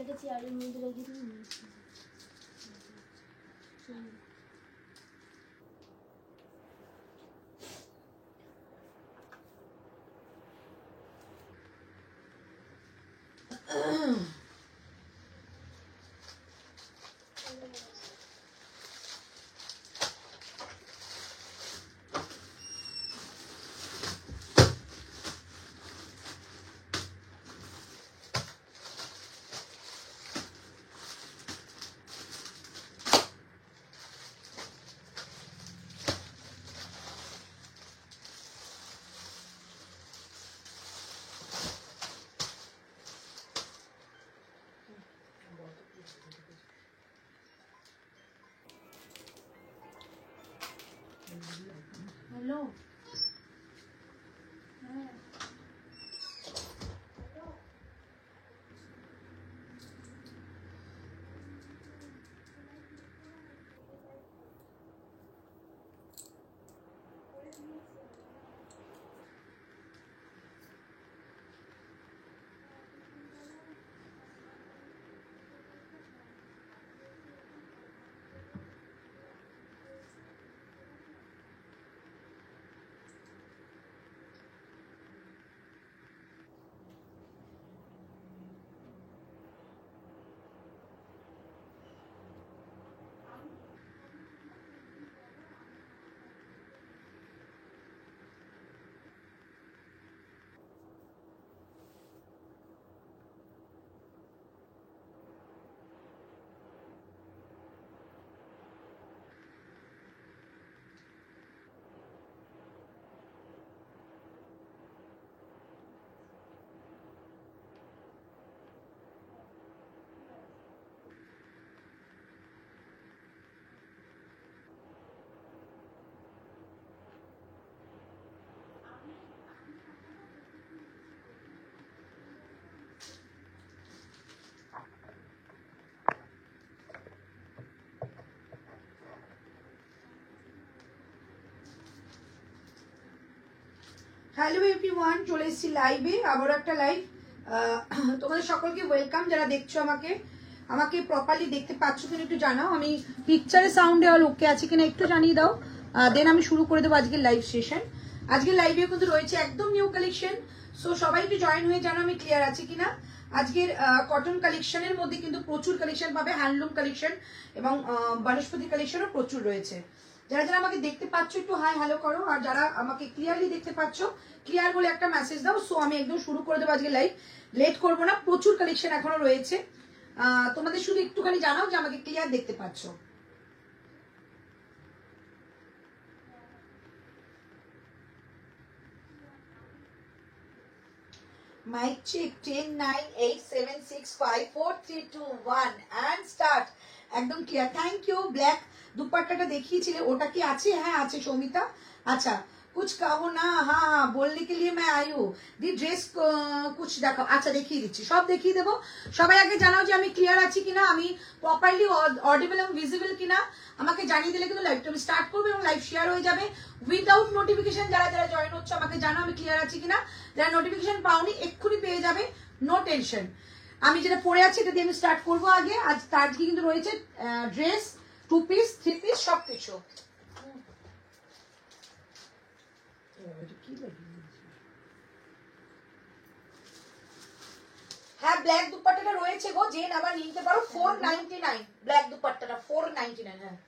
একটা চেয়ারের মধ্যে রেখে দিন। হ্যালো, হ্যাঁ হ্যালো এভরিওয়ান, চলে এসেছি লাইভে, আবার একটা লাইভ। তোমাদের সকলকে ওয়েলকাম। যারা দেখছো আমাকে প্রপারলি দেখতে পাচ্ছ কিনা একটু জানাও। আমি পিকচারে সাউন্ডে অল ওকে আছে কিনা একটু জানিয়ে দাও, দেন আমি শুরু করে দেবো আজকের লাইভ সেশন। আজকের লাইভে কিন্তু রয়েছে একদম নিউ কালেকশন, সো সবাই একটু জয়েন হয়ে জানো আমি ক্লিয়ার আছি কিনা। আজকের কটন কালেকশনের মধ্যে কিন্তু প্রচুর কালেকশন পাবে, হ্যান্ডলুম কালেকশন এবং বনস্পতি কালেকশনও প্রচুর রয়েছে। যারা যারা আমাকে দেখতে পাচ্ছ একটু হাই হ্যালো করো, আর যারা আমাকে ক্লিয়ারলি দেখতে পাচ্ছ ক্লিয়ার বলে একটা মেসেজ দাও। সো আমি একদম শুরু করে দেবো আজকে লাইভ, লেট করবো না, প্রচুর কালেকশন এখনো রয়েছে। তোমাদের শুধু একটুখানি জানাও যে আমাকে ক্লিয়ার দেখতে পাচ্ছ। Mic check 10 9 8 7 6 5 4 3 2 1 and start। একদম ক্লিয়ার, থ্যাংক ইউ। ব্ল্যাক দুপাট্টাটা দেখিয়েছিলে, ওটা কি আছে? হ্যাঁ আছে সৌমিতা। আচ্ছা, कुछ कहो ना। हाँ हाँ, बोलने के लिए मैं आई हूँ। দি ড্রেস কুছ দেখাও। আচ্ছা দেখিয়ে দিচ্ছি, সব দেখিয়ে দেবো। সবাই আগে জানাও যে আমি ক্লিয়ার আছি কিনা, আমি প্রপারলি অডিবল এবং ভিজিবল কিনা। আমাকে জানিয়ে দিলে কিন্তু লাইভটা আমি স্টার্ট করবো এবং লাইভ শেয়ার হয়ে যাবে উইদাউট নোটিফিকেশন। যারা যারা জয়েন হচ্ছে আমাকে জানাও আমি ক্লিয়ার আছি কিনা। যারা নোটিফিকেশন পাওনি এক্ষুনি পেয়ে যাবে, নো টেনশন। আমি যেটা পরে আছি এটা দিয়ে আমি স্টার্ট করবো আগে। আজ তার কিন্তু রয়েছে ড্রেস, 2 পিস 3 পিস সবকিছু। হ্যাঁ ব্ল্যাক দুপাট্টাটা রয়েছে গো, যে আবার নিতে পারো 499। ব্ল্যাক দুপাট্টাটা 499। হ্যাঁ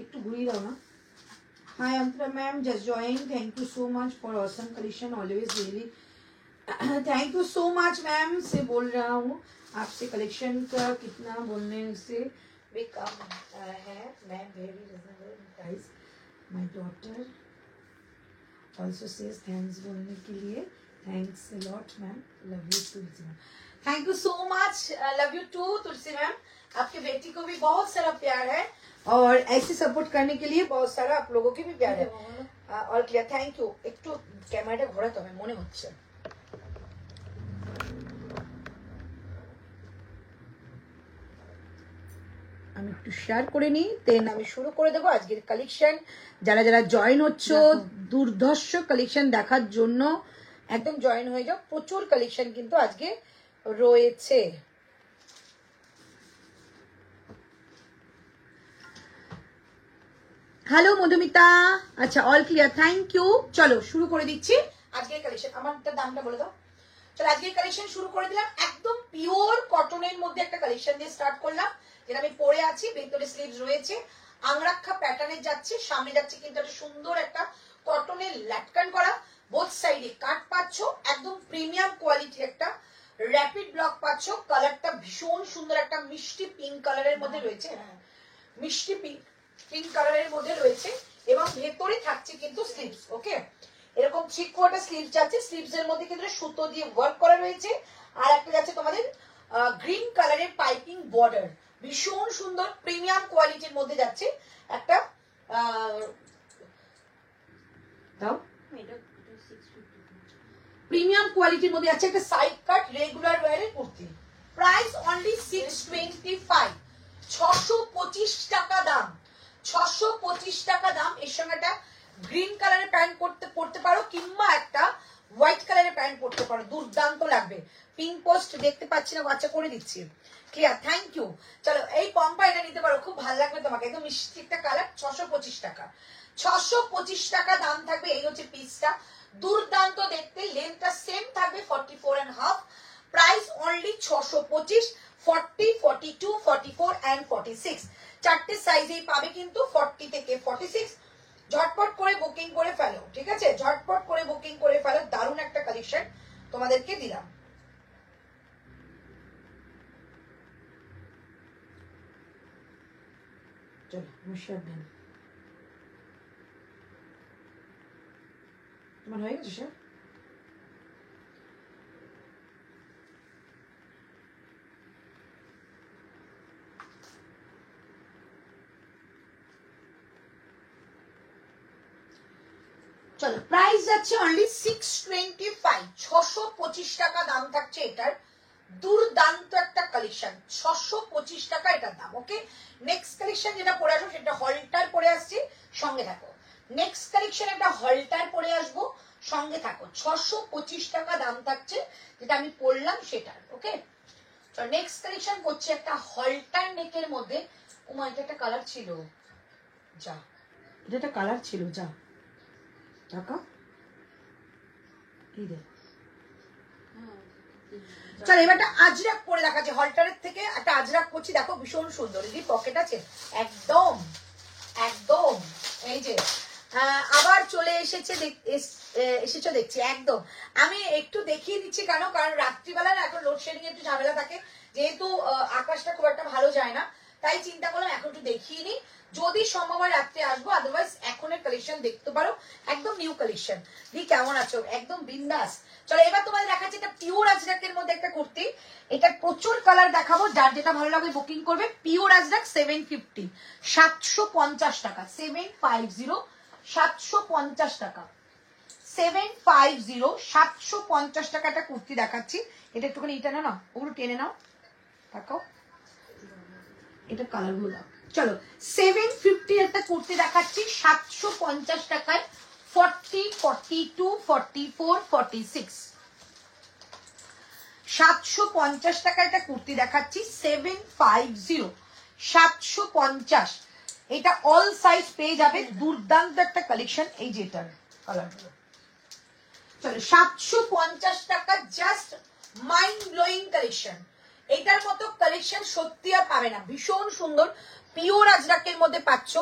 একটু ঘুরিয়ে দাও না। Hi Antara ma'am, just joined. Thank you so much for awesome collection, always really thank you so much ma'am. से बोल रहा हूँ आपसे, कलेक्शन का कितना बोलने से भी कम है। मैं very reasonable price, my daughter also says thanks बोलने के लिए, thanks a lot ma'am, love you Tulsi ma'am. Thank you so much, love you too Tulsi ma'am. आपके बेटी को भी बहुत सारा प्यार है और ऐसे सपोर्ट करने के लिए बहुत सारा आप लोगों की भी प्यार है। और क्लियर, थैंक यू। একটু ক্যামেরাটা ঘোরাতে হবে মনে হচ্ছে। আমি একটু শেয়ার করে নিই, দেন আমি শুরু করে দেবো আজকের কালেকশন। যারা যারা জয়েন হচ্ছ, দুর্ধর্ষ কালেকশন দেখার জন্য একদম জয়েন হয়ে যাও। প্রচুর কালেকশন কিন্তু আজকে রয়েছে। হ্যালো মধুমিতা, আচ্ছা অল ক্লিয়ার, থ্যাংক ইউ। চলো শুরু করে দিচ্ছি আজকের কালেকশন। আমারটা দামটা বলে দাও। চলো আজকের কালেকশন শুরু করে দিলাম। একদম পিওর কটনের মধ্যে একটা কালেকশন দিয়ে স্টার্ট করলাম, যেটা আমি পরে আছি। ভেতরে স্লিভস রয়েছে, আংরাক্ষা প্যাটার্নের যাচ্ছে, সামনে যাচ্ছে কিন্তু একটা সুন্দর একটা কটনের ল্যাটকান করা, বোথ সাইডে কাট পাচ্ছ, একদম প্রিমিয়াম কোয়ালিটির একটা র্যাপিড ব্লক পাচ্ছ। কালারটা ভীষণ সুন্দর, একটা মিষ্টি পিঙ্ক কালারের মধ্যে রয়েছে। হ্যাঁ, মিষ্টি পিঙ্ক কালারের মধ্যে রয়েছে এবং ভেতরে থাকছে কিন্তু স্লিভস। ওকে, এরকম 3/4 স্লিভস যাচ্ছে। স্লিভস এর মধ্যে কিন্তু সুতো দিয়ে ওয়ার্ক করা রয়েছে। আর একটা যাচ্ছে তোমাদের গ্রিন কালারের পাইপিং বর্ডার, ভীষণ সুন্দর প্রিমিয়াম কোয়ালিটির মধ্যে যাচ্ছে একটা। দাও, প্রিমিয়াম কোয়ালিটির মধ্যে আছে একটা সাইড কাট রেগুলার ওয়্যারের কুর্তি। প্রাইস অনলি 625, 625 টাকা দাম, 625 টাকা দাম। এর সঙ্গে একটা গ্রিন কালারের প্যান্ট পরতে পারো কিংবা একটা হোয়াইট কালারের প্যান্ট পরতে পারো, দুর্দান্ত লাগবে। পিঙ্ক পোস্ট দেখতে পাচ্ছি না, বাচ্চা করে দিচ্ছি। Clear, thank you. চলো এই পম্পা এটা নিতে পারো, খুব ভালো লাগবে তোমাকে, একদম মিষ্টি একটা কালার। 625 টাকা, 625 টাকা দাম থাকবে। এই হচ্ছে পিসটা, দুর্দান্ত দেখতে। লেন্থটা সেম থাকবে 44.5। প্রাইস অনলি 625, 40, 42, 44 and 46 চারটে সাইজেই পাবে কিন্তু, 40 থেকে 46। ঝটপট করে বুকিং করে ফেলো, ঠিক আছে? ঝটপট করে বুকিং করে ফেলো। দারুণ একটা কালেকশন তোমাদেরকে দিলাম। চলো মুশাদ দেন, তোমার হয়ে গেছে স্যার? চলো প্রাইস যাচ্ছে অনলি 625, 625 টাকা দাম থাকছে এটার। দুর্দান্ত একটা কালেকশন, 625 টাকা এটার দাম। ওকে, নেক্সট কালেকশন যেটা পরে আসবো সেটা হলটার পরে আসছি, সঙ্গে থাকো। নেক্সট কালেকশন একটা হলটার পরে আসবো, সঙ্গে থাকো। 625 টাকা দাম থাকছে যেটা আমি পরলাম সেটার। ওকে, চলো নেক্সট কালেকশন করছি একটা হলটার নেকের মধ্যে। ওমা, এটা একটা কালার ছিল, যা এটা একটা কালার ছিল, যা টাকা এই দে। চল এবার একটা আজরাক পরে দেখাচ্ছি। হলটারের থেকে একটা আজরাক করছি, দেখো ভীষণ সুন্দর। এই পকেট আছে একদম একদম। এই যে আবার চলে এসেছো দেখছি একদম। আমি একটু দেখিয়ে দিচ্ছি কেন, কারণ রাত্রিবেলা না এখন লোডশেডিং একটু ঝামেলা থাকে, যেহেতু আকাশটা খুব একটা ভালো যায় না, তাই চিন্তা করলাম এখন একটু দেখিয়ে নি। যদি সম্ভব হয় রাত্রে আসবো, আদারওয়াইজ এখনের কালেকশন দেখতে পারো, একদম নিউ কালেকশন। দি কেমন আছো? একদম বিন্দাস। চলো এবার তোমাদের দেখাচ্ছি এটা পিওর আজরাকের মধ্যে একটা কুর্তি। এটা প্রচুর কালার দেখাবো, যার যেটা ভালো লাগে বুকিং করবে। পিওর আজরাক 750, 750 টাকা, 750, 750 টাকা, 750, 750 টাকা একটা কুর্তি দেখাচ্ছি। এটা একটুখানি এটা না, ওগুলো টেনে নাও, তাকাও, এটা কালার গুলো। চলো 750 একটা কুর্তি দেখাচ্ছি 750 টাকায়। 40, 42, 44, 46, 750 টাকা একটা কুর্তি দেখাচ্ছি। 750, 750। এটা অল সাইজ পেয়ে যাবে, দুর্দান্ত একটা কালেকশন। এই যে এটার কালার গুলো। চলো 750 টাকা, জাস্ট মাইন্ড ব্লোয়িং কালেকশন। এটার মতো কালেকশন সত্যি আর পাবে না, ভীষণ সুন্দর। পিওর আজরাকের মধ্যে পাচ্ছ,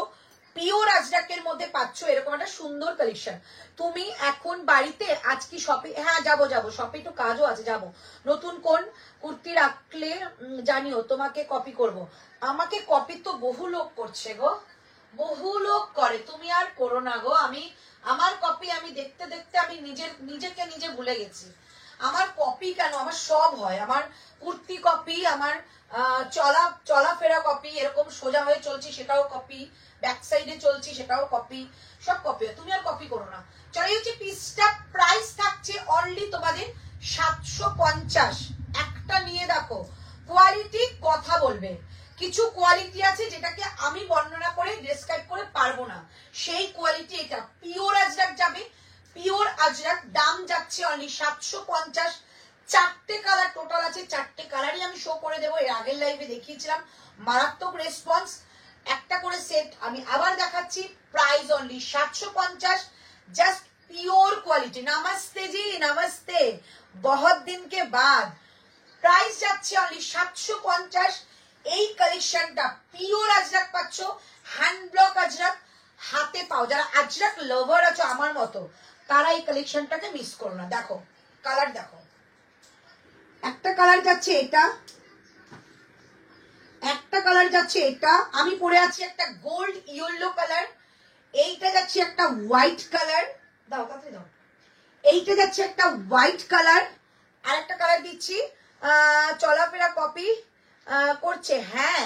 পিওর আজরাকের মধ্যে পাচ্ছ এরকম একটা সুন্দর কালেকশন। তুমি এখন বাড়িতে আজ কি শপে? হ্যাঁ যাবো, শপে একটু কাজও আছে, যাবো। নতুন কোন কুর্তি রাখলে জানিও, তোমাকে কপি করব। আমাকে কপি তো বহু লোক করছে গো, বহু লোক করে, তুমি আর করো না গো। আমি আমার কপি আমি দেখতে দেখতে আমি নিজেকে নিজে ভুলে গেছি। আমার কপি কেন, আমার সব হয়। আমার কুর্তি কপি, আমার চলাফেরা কপি, এরকম সোজা হয়ে চলছি সেটাও কপি, ব্যাক সাইডে চলছি সেটাও কপি, সব কপি। তুমি আর কপি করো না। চলো, এই হচ্ছে পিসটা। প্রাইস থাকছে অনলি তোমাদের 750। একটা নিয়ে দেখো, কোয়ালিটি কথা বলবে। কিছু কোয়ালিটি আছে যেটাকে আমি বর্ণনা করে ডেসক্রাইব করে পারবো না, সেই কোয়ালিটি এটা। পিওর আজরাক যাবে, পিওর আজরাক, দাম যাচ্ছে অনলি 750। 4টে কালার টোটাল আছে, 4টে কালারই আমি শো করে দেবো। এর আগের লাইভে দেখিয়েছিলাম, মারাত্মক রেসপন্স। একটা করে সেট আমি আবার দেখাচ্ছি, price only 750। Just pure quality. নমস্তে জি, নমস্তে, বহুত দিন কে বাদ। প্রাইস যাচ্ছে অনলি 750। এই কালেকশনটা পিওর আজরাক পাচ্ছ, হ্যান্ড ব্লক আজরাক, হাতে পাও। যারা আজরাক লাভার আছো আমার মতো, তারা এই কালেকশনটাকে মিস করো না। দেখো কালার, দেখো একটা কালার যাচ্ছে এটা, একটা কালার যাচ্ছে এটা। আমি পরে আছি একটা গোল্ড ইয়েলো কালার, এইটা যাচ্ছে একটা হোয়াইট কালার। দাও তাড়াতাড়ি দাও। এইটা যাচ্ছে একটা হোয়াইট কালার, আর একটা কালার দিচ্ছি। চলাফেরা কপি করছে, হ্যাঁ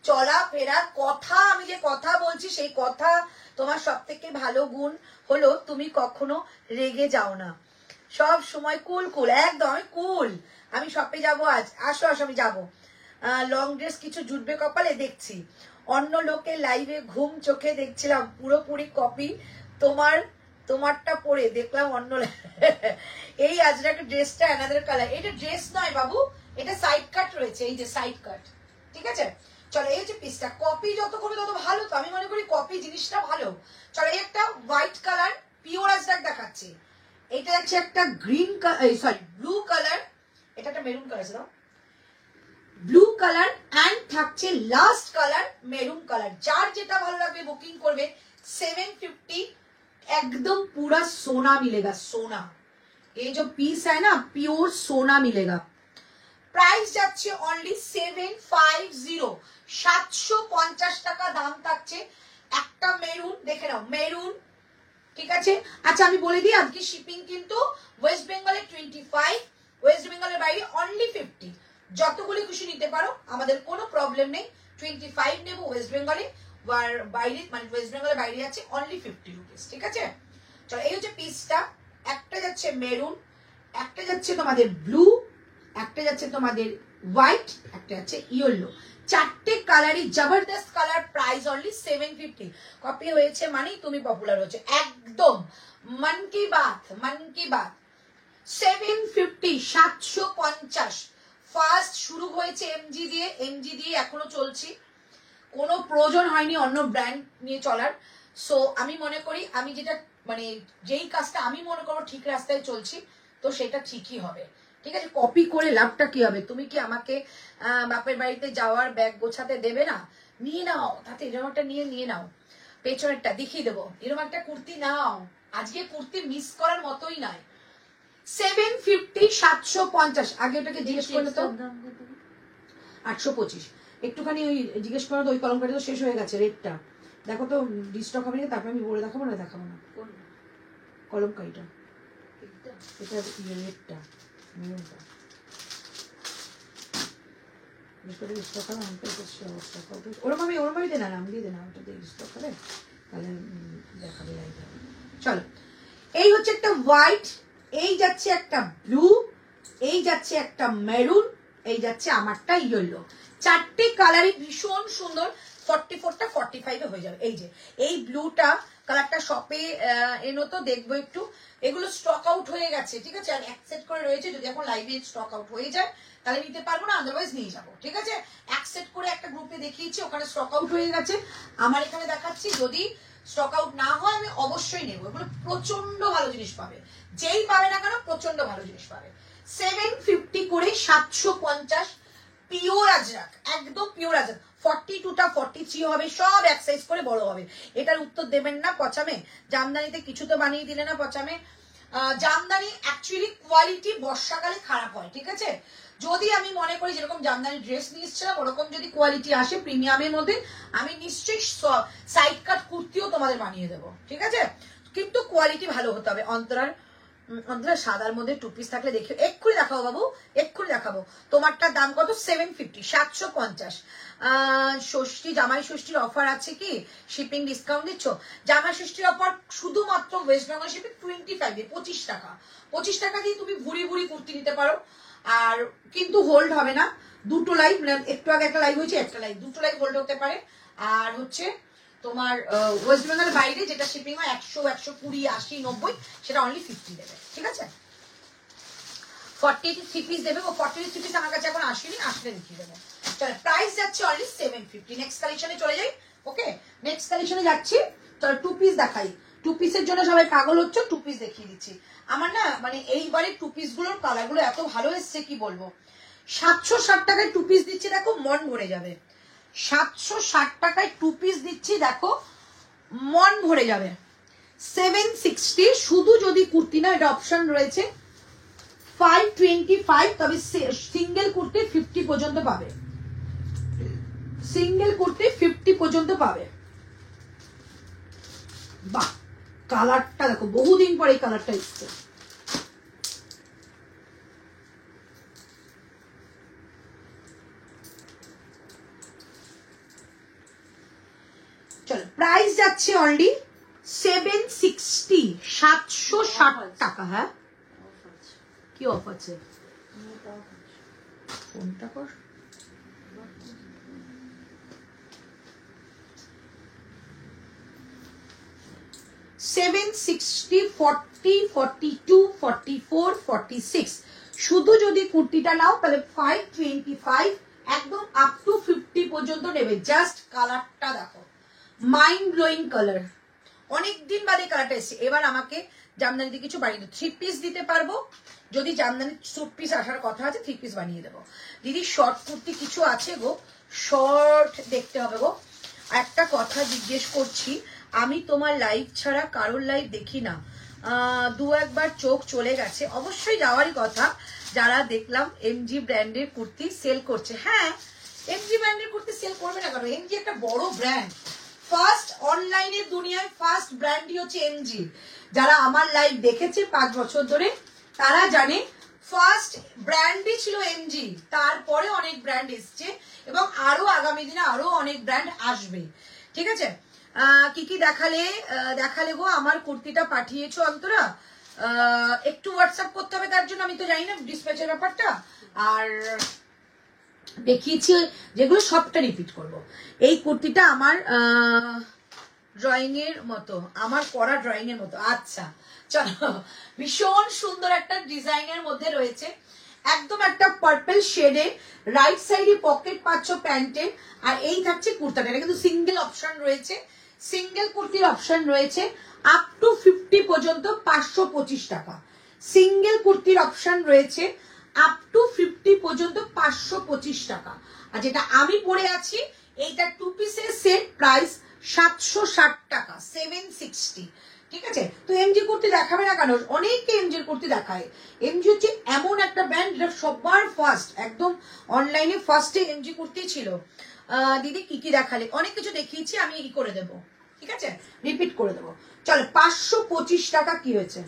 চলাফেরা কথা। আমি যে কথা বলছি সেই কথা তোমার সব থেকে ভালো গুণ হলো তুমি কখনো রেগে যাও না, সব সময় কুল কুল, একদম কুল। আমি শপে যাবো আজ, আসো আসো, আমি যাবো। লং ড্রেস কিছু জুটবে কপালে দেখছি। অন্য লোকের লাইভে ঘুম চোখে দেখছিলাম, পুরোপুরি কপি। তোমারটা পরে দেখলাম অন্য এই আজরাকের ড্রেসটা অ্যানাদার কালার। এটা ড্রেস নয় বাবু, এটা সাইড কাট রয়েছে, এই যে সাইড কাট, ঠিক আছে। চলো, এই হচ্ছে পিসটা। কপি যত করবে তত ভালো, তো আমি মনে করি কপি জিনিসটা ভালো। চলো, এই একটা হোয়াইট কালার পিওর আজরাক দেখাচ্ছি। এটা হচ্ছে একটা green colour, sorry blue colour, এটা একটা মেরুন কালার, দাও ব্লু কালার, অ্যান্ড থাকছে লাস্ট কালার মেরুন কালার। যার যেটা ভালো লাগবে বুকিং করবে। 750। एकदम पूरा सोना मिलेगा, सोना। ये जो पीस है ना, प्योर सोना मिलेगा। প্রাইস যাচ্ছে অনলি 750। 750 টাকা দাম থাকছে। একটা মেরুন, দেখে নাও মেরুন, ঠিক আছে। আচ্ছা আমি বলে দিই, আজকে শিপিং কিন্তু ওয়েস্ট বেঙ্গলে 25, ওয়েস্ট বেঙ্গলের বাইরে অনলি 50। যতগুলি খুশি নিতে পারো, আমাদের কোনো প্রবলেম নেই। 25 নেবো ওয়েস্ট বেঙ্গলে, বাইরে মানে ওয়েস্ট বেঙ্গলের বাইরে আছে অনলি 50 রুপিস, ঠিক আছে। চলো, এই হচ্ছে পিসটা। একটা যাচ্ছে মেরুন, একটা যাচ্ছে তোমাদের ব্লু, একটা যাচ্ছে তোমাদের হোয়াইট, একটা যাচ্ছে ইয়েলো। 4টে কালারই জবরদস্ত কালার। Price only 750। কপি হয়েছে মানেই তুমি পপুলার হচ্ছে, একদম মন কি বাত, মন কি বাত। 750, 750। ফার্স্ট শুরু হয়েছে এমজি দিয়ে, এমজি দিয়ে এখনো চলছি। কোনো প্রয়োজন হয়নি অন্য ব্র্যান্ড নিয়ে চলার। সো আমি মনে করি আমি যেটা মানে যেই কাজটা আমি মনে করো ঠিক রাস্তায় চলছি, তো সেটা ঠিকই হবে, ঠিক আছে। কপি করে লাভটা কি হবে? তুমি কি আমাকে বাপের বাড়িতে যাওয়ার ব্যাগ গোছাতে দেবে না? নিয়ে নাও, তাতে এরকম একটা নিয়ে নাও, পেছনেরটা দেখিয়ে দেবো। এরকম একটা কুর্তি নাও, আজকে কুর্তি মিস করার মতোই নয়। 750, 750। আগে ওটাকে জিজ্ঞেস করলে তো 825। একটুখানি ওই জিজ্ঞেস করো তো, ওই কলমকারি তো শেষ হয়ে গেছে, রেটটা দেখো তো, ডিস্টক হবে না। তারপরে আমি বলে দেখাবো না, দেখাবো না কলমকারিটা, এটা রেটটা মেরুনটা স্টক হবে। ওরম আমি দে না, নাম দিয়ে দে না, ওটা দিয়ে স্টক হবে, তাহলে দেখাবে লাইভে। চলো, এই হচ্ছে একটা হোয়াইট, এই যাচ্ছে একটা ব্লু, এই যাচ্ছে একটা মেরুন, এই যাচ্ছে আমারটা ইয়েলো। 4টে কালারই ভীষণ সুন্দর। 44টা 45 হয়ে যাবে। এই যে এই ব্লুটা কালারটা শপে এনো তো দেখবো একটু। এগুলো স্টক আউট হয়ে গেছে, ঠিক আছে, আর অ্যাকসেপ্ট করে রয়েছে। যদি এখন লাইভে স্টক আউট হয়ে যায় তাহলে নিতে পারবো না, আদারওয়াইজ নিয়ে যাবো, ঠিক আছে। অ্যাকসেপ্ট করে একটা গ্রুপে দেখিয়েছি, ওখানে স্টক আউট হয়ে গেছে। আমার এখানে দেখাচ্ছি, যদি স্টক আউট না হয় আমি অবশ্যই নেবো। এগুলো প্রচন্ড ভালো জিনিস পাবে, যেই পাবে না কেন প্রচন্ড ভালো জিনিস পাবে। 750 করে 750। পিওর আজরাক, একদম পিওর আজরাক। 42টা 43 হবে, সব এক সাইজ করে বড় হবে। এটার উত্তর দেবেন না পচামে। জামদানিতে কিছু তো বানিয়ে দিলে না পচামে। জামদানি অ্যাকচুয়ালি কোয়ালিটি বর্ষাকালে খারাপ হয়, ঠিক আছে। যদি আমি মনে করি যেরকম জামদানি ড্রেস নিয়ে এসেছিলাম ওরকম যদি কোয়ালিটি আসে প্রিমিয়ামের মধ্যে, আমি নিশ্চয়ই সাইড কাট কুর্তিও তোমাদের বানিয়ে দেবো, ঠিক আছে। কিন্তু কোয়ালিটি ভালো হতে হবে। অন্তরার সাদার মধ্যে 2 পিস থাকলে দেখি, এক্ষুনি দেখাবো বাবু, এক্ষুনি দেখাবো। তোমারটার দাম কত? 750, 750। ষষ্ঠী, জামাই ষষ্ঠীর অফার আছে কি? শিপিং ডিসকাউন্ট দিচ্ছ? জামাই ষষ্ঠীর অফার শুধুমাত্র ওয়েস্ট বেঙ্গল শিপিং 25 25 টাকা। 25 টাকা দিয়ে তুমি ভুরি ভুরি কুর্তি নিতে পারো। আর কিন্তু হোল্ড হবে না, দুটো লাইভ, একটু আগে একটা লাইভ হয়েছে, একটা লাইভ, দুটো লাইভ হোল্ড হতে পারে। আর হচ্ছে তোমার ওয়েস্ট বেঙ্গলের বাইরে যেটা শিপিং হয় 100, 120, 80, 90, সেটা অনলি 50 দেবে, ঠিক আছে? 40 3 পিস দেবে, ও 40 3 পিস আমার কাছে এখন আসেনি, আসলে দেখিয়ে দেবো। চলো, প্রাইস যাচ্ছে অনলি 750। নেক্সট কালেকশনে চলে যাই। ওকে, নেক্সট কালেকশনে যাচ্ছি। চলো 2 পিস দেখাই। 2 পিসের জন্য সবাই পাগল হচ্ছে, 2 পিস দেখিয়ে দিচ্ছি। আমার না মানে এইবারে 2 পিস গুলোর কালার গুলো এত ভালো এসছে কি বলবো। 760 টাকায় 2 পিস দিচ্ছি, দেখো মন ভরে যাবে। 760 টাকায় 2 পিস দিচ্ছি, দেখো মন ভরে যাবে। 760 শুধু, যদি কুর্তি না, এটা অপশন রয়েছে 525, তবে সিঙ্গেল কুর্তি 50 পর্যন্ত পাবে, সিঙ্গেল কুর্তি 50 পর্যন্ত পাবে। বাহ, কালারটা দেখো, বহুদিন পরে এই কালারটা এসছে। চলো, প্রাইস যাচ্ছে অনলি 760, 760 টাকা। হ্যাঁ, কি অফ আছে? ফোনটা কর। 760, 40, 42, 44, 46। শুধু যদি কুর্তিটা নাও তাহলে 525, একদম আপ টু 50 পর্যন্ত নেবে। জাস্ট কালারটা দেখো, মাইন্ড ব্লোয়িং কালার। অনেকদিন বাদে কালারটা এসছে। এবার আমাকে জামদানিতে কিছু বানিয়ে দেবো, 3 পিস দিতে পারবো। যদি জামদানি স্যুট পিস আসার কথা আছে, 3 পিস বানিয়ে দেবো। দিদি শর্ট কুর্তি কিছু আছে গো? শর্ট দেখতে হবে গো। একটা কথা জিজ্ঞেস করছি, আমি তোমার লাইভ ছাড়া কারোর লাইভ দেখি না, 2-1 চোখ চলে গেছে। অবশ্যই যাওয়ারই কথা। যারা দেখলাম এমজি ব্র্যান্ডের কুর্তি সেল করছে, হ্যাঁ এমজি ব্র্যান্ডের কুর্তি সেল করবে না কেন? এমজি একটা বড় ব্র্যান্ড, ফার্স্ট অনলাইনের দুনিয়ায় ফার্স্ট ব্র্যান্ডই হচ্ছে এমজি। যারা আমার লাইভ দেখেছে 5 বছর ধরে তারা জানে ফার্স্ট ব্র্যান্ডই ছিল এমজি। তারপরে অনেক ব্র্যান্ড এসছে এবং আরো আগামী দিনে আরো অনেক ব্র্যান্ড আসবে, ঠিক আছে? কি কি দেখালে গো? আমার কুর্তিটা পাঠিয়েছো অন্তরা, একটু হোয়াটসঅ্যাপ করতে হবে, তার জন্য আমি তো জানি না ডিসপ্যাচের ব্যাপারটা। আর দেখিয়েছি যেগুলো সবটা রিপিট করব। এই কুর্তিটা আমার ড্রয়িং এর মতো, আমার করা ড্রয়িং এর মতো। আচ্ছা চলো, ভীষণ সুন্দর একটা ডিজাইনের মধ্যে রয়েছে, একদম একটা পার্পল শেডে, রাইট সাইডে পকেট পাচ্ছ প্যান্টে, আর এই থাকছে কুর্তাটা। এটা কিন্তু সিঙ্গেল অপশন রয়েছে, সিঙ্গেল কুর্তির অপশন রয়েছে। আপ টু 50 পর্যন্ত 525 টাকা। সিঙ্গেল কুর্তির অপশন রয়েছে আপ টু 50 পর্যন্ত 525 টাকা। আর যেটা আমি পরে আছি এইটা 2 পিসের সেট, প্রাইস 760 টাকা, 760, ঠিক আছে? তো এমজি কুর্তি দেখাবে না কেন? অনেককে এমজির কুর্তি দেখায়। এমজি হচ্ছে এমন একটা ব্র্যান্ড যেটা সবার ফার্স্ট, একদম অনলাইনে ফার্স্টে এমজি কুর্তি ছিল। দিদি কি কি দেখালে? অনেক কিছু দেখিয়েছি, আমি ই করে দেবো, ঠিক আছে, রিপিট করে দেবো। চলো, 525 টাকা কি হয়েছে?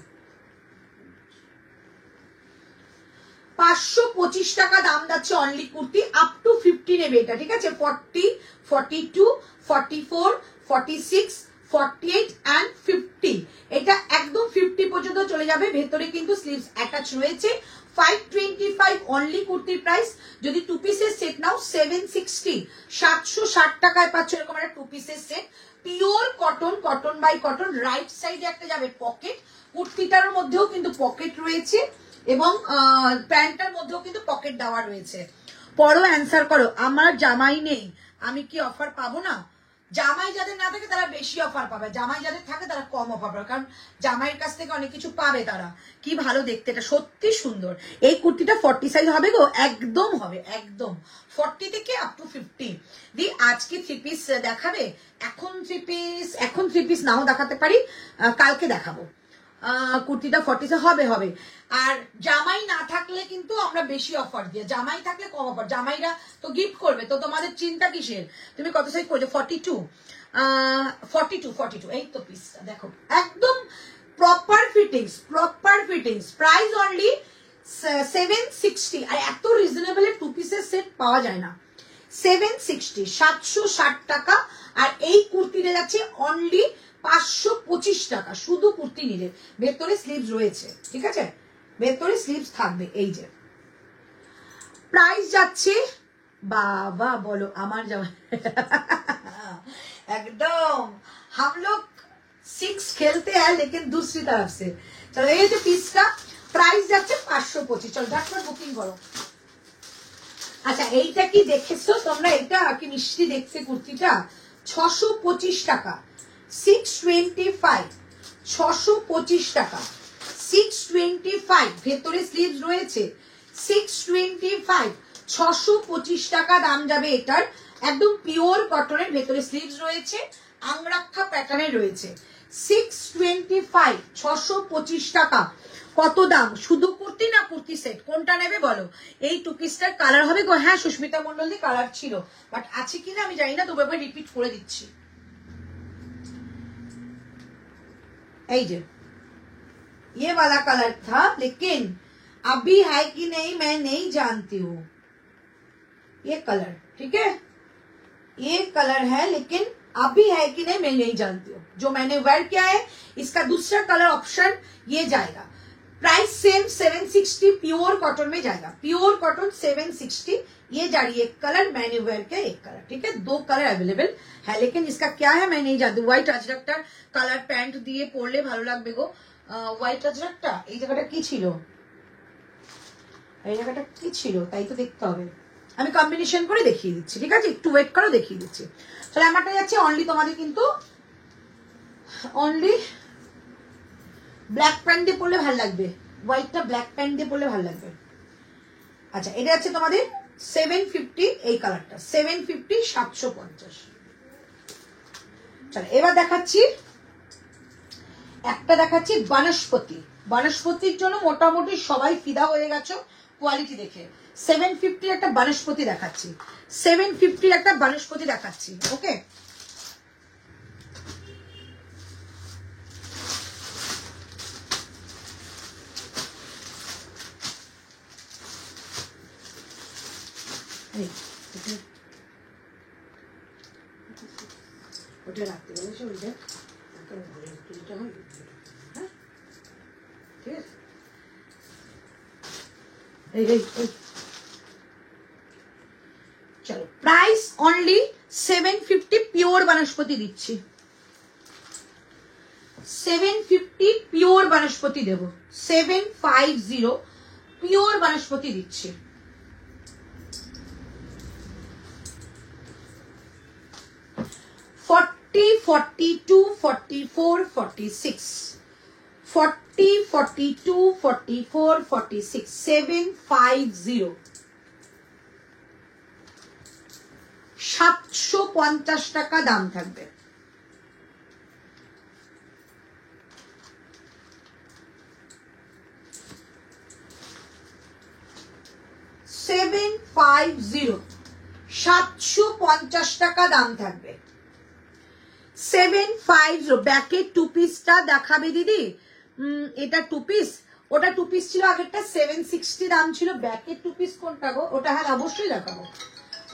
525 টাকা দাম যাচ্ছে অনলি কুর্তি। আপ টু 50 নেবে এটা, ঠিক আছে? 40, 42, 44, 46, 48 and 50, এটা একদম 50 পর্যন্ত চলে যাবে। ভেতরে কিন্তু স্লিভস অ্যাটাচ রয়েছে। 525 অনলি কুর্তির প্রাইস। যদি 2 পিসের সেট নাও 760, 760 টাকায় পাচ্ছ এরকম একটা 2 পিসের set. Pure cotton, cotton by cotton. Right সাইডে একটা যাবে পকেট, কুর্তিটার মধ্যেও কিন্তু পকেট রয়েছে এবং প্যান্টটার মধ্যেও কিন্তু পকেট দেওয়া রয়েছে। পরও অ্যান্সার করো, আমার জামাই নেই, আমি কি অফার পাবো না? জামাই যাদের না থাকে তারা বেশি অফার পাবে, জামাই যাদের থাকে তারা কম অফার পাবে, কারণ জামাইয়ের কাছ থেকে অনেক কিছু পাবে তারা। কি ভালো দেখতে, এটা সত্যি সুন্দর। এই কুর্তিটা 40 সাইজ হবে গো, একদম হবে, একদম 40 থেকে আপ টু 50। দি আজকে 3 পিস দেখাবে? এখন 3 পিস নাও দেখাতে পারি, কালকে দেখাবো। কুর্তিটা 40 হবে। আর জামাই না থাকলে কিন্তু আমরা বেশি অফার দিই, জামাই থাকলে কম অফার। জামাইরা তো গিফট করবে, তো তোমাদের চিন্তা কিসের? তুমি কত সাইজ করছো? 42, এই তো পিসটা দেখো, একদম প্রপার ফিটিংস, প্রাইস অনলি 760। আর এত রিজনেবল টু পিসের সেট পাওয়া যায় না। 760, 760 টাকা। আর এই কুর্তিটা যাচ্ছে অনলি 525 টাকা, শুধু কুর্তি নিলে। ভেতরে স্লিভস রয়েছে, ঠিক আছে, ভেতরে স্লিভস থাকবে। এই যে প্রাইস যাচ্ছে, বাবা বলো আমার জামা एकदम हम लोग 6 खेलते हैं लेकिन दूसरी तरफ से। चलो এই যে পিসটা প্রাইস যাচ্ছে 525। চলো ঝটপট বুকিং করো। আচ্ছা এইটা কি দেখেছো তোমরা? এটা কি মিষ্টি দেখতে কুর্তিটা। 625 টাকা, 625, 625 টাকা, 625। ভেতরে স্লিভস রয়েছে, 625, 625 টাকা দাম যাবে এটার। একদম পিওর কটনের, ভেতরে স্লিভস রয়েছে, আংরাক্ষা প্যাটার্নের রয়েছে। 625, 625 টাকা। কত দাম? শুধু কুর্তি না কুর্তি সেট, কোনটা নেবে বলো? এই টু পিসটার কালার হবে গো। হ্যাঁ সুস্মিতা মন্ডল দি কালার ছিল, বাট আছে কিনা আমি জানি না, তবু একবার রিপিট করে দিচ্ছি। এই যে ये वाला कलर था, लेकिन अभी है कि नहीं मैं नहीं जानती हूँ। ये कलर ठीक है, ये कलर है, लेकिन अभी है कि नहीं मैं नहीं जानती हूँ। जो मैंने वेयर किया है इसका दूसरा कलर ऑप्शन ये जाएगा। प्राइस सेम 760, प्योर कॉटन में जाएगा। Pure cotton 760। ये जा रही है एक कलर, मैंने वेयर किया एक कलर, ठीक है। 2 कलर अवेलेबल है, लेकिन इसका क्या है मैं नहीं जानती। व्हाइट अजरकटा कलर पैंट दिए পরলে ভালো লাগবে গো। হোয়াইট আজরাকটা এই জায়গাটা কি ছিল, এই জায়গাটা কি ছিল তাই তো দেখতে হবে। আমি কম্বিনেশন করে দেখিয়ে দিচ্ছি, ঠিক আছে, একটু ওয়েট করো দেখিয়ে দিচ্ছি। চলো আমারটা যাচ্ছে অনলি তোমাদের কিন্তু অনলি ব্ল্যাক প্যান্ট দিয়ে পরলে ভালো লাগবে। হোয়াইটটা ব্ল্যাক প্যান্ট দিয়ে পরলে ভালো লাগবে। আচ্ছা এটা আছে তোমাদের 750, এই কালারটা 750, 750। চলো এবার দেখাচ্ছি, একটা দেখাচ্ছি বনস্পতি। বনস্পতির জন্য মোটামুটি সবাই ফিদা হয়ে গেছো কোয়ালিটি দেখে। 750 একটা বনস্পতি দেখাচ্ছি, 750 একটা বনস্পতি দেখাচ্ছি। ওকে ওটা রাখতে বলেছে, ওইটা হয়, হ্যাঁ ঠিক আছে। চলো প্রাইস অনলি 750, পিওর বনস্পতি দিচ্ছি। 750 পিওর বনস্পতি দেব, 750 পিওর বনস্পতি দিচ্ছি। $40, $42, $44, $46, $40, $42, $44, $46, 750, 750 টাকা দাম থাকবে। $750 টাকা দাম থাকবে। 750 ব্যাকের টু পিসটা দেখাবে দিদি। এটা টু পিস, ওটা টু পিস ছিল আগেরটা 760 দাম ছিল। ব্যাকের টু পিস কোনটা গো? ওটা হ্যাঁ অবশ্যই দেখাবো,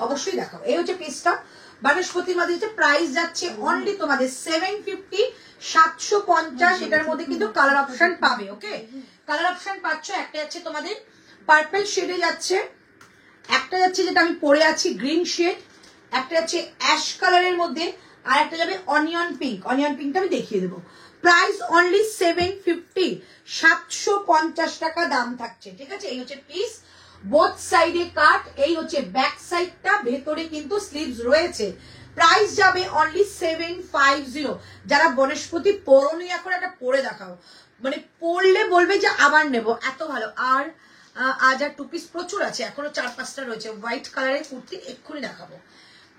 অবশ্যই দেখাবো। এই হচ্ছে পিসটা বৃহস্পতির মধ্যে হচ্ছে। প্রাইস যাচ্ছে অনলি তোমাদের 750, 750। এটার মধ্যে কিন্তু কালার অপশন পাবে। ওকে কালার অপশন পাচ্ছ। একটা যাচ্ছে তোমাদের পার্পল শেডে যাচ্ছে, একটা যাচ্ছে যেটা আমি পরে আছি গ্রিন শেড, একটা যাচ্ছে অ্যাশ কালারের মধ্যে, আর একটা যাবে অনিয়ন পিঙ্ক। অনিয়ন পিঙ্কটা আমি দেখিয়ে দেবো। প্রাইস অনলি 750, 750 টাকা দাম থাকছে, ঠিক আছে। এই হচ্ছে পিস, বোথ সাইডে কাট। এই হচ্ছে ব্যাক সাইডটা, ভেতরে কিন্তু স্লিভস রয়েছে। প্রাইস যাবে অনলি 750। যারা বনস্পতি পরনি এখন একটা পরে দেখাও, মানে পরলে বলবে যে আবার নেব, এত ভালো। আর আজ আর টু পিস প্রচুর আছে, এখনো 4-5টা রয়েছে। হোয়াইট কালারের কুর্তি এক্ষুনি দেখাবো।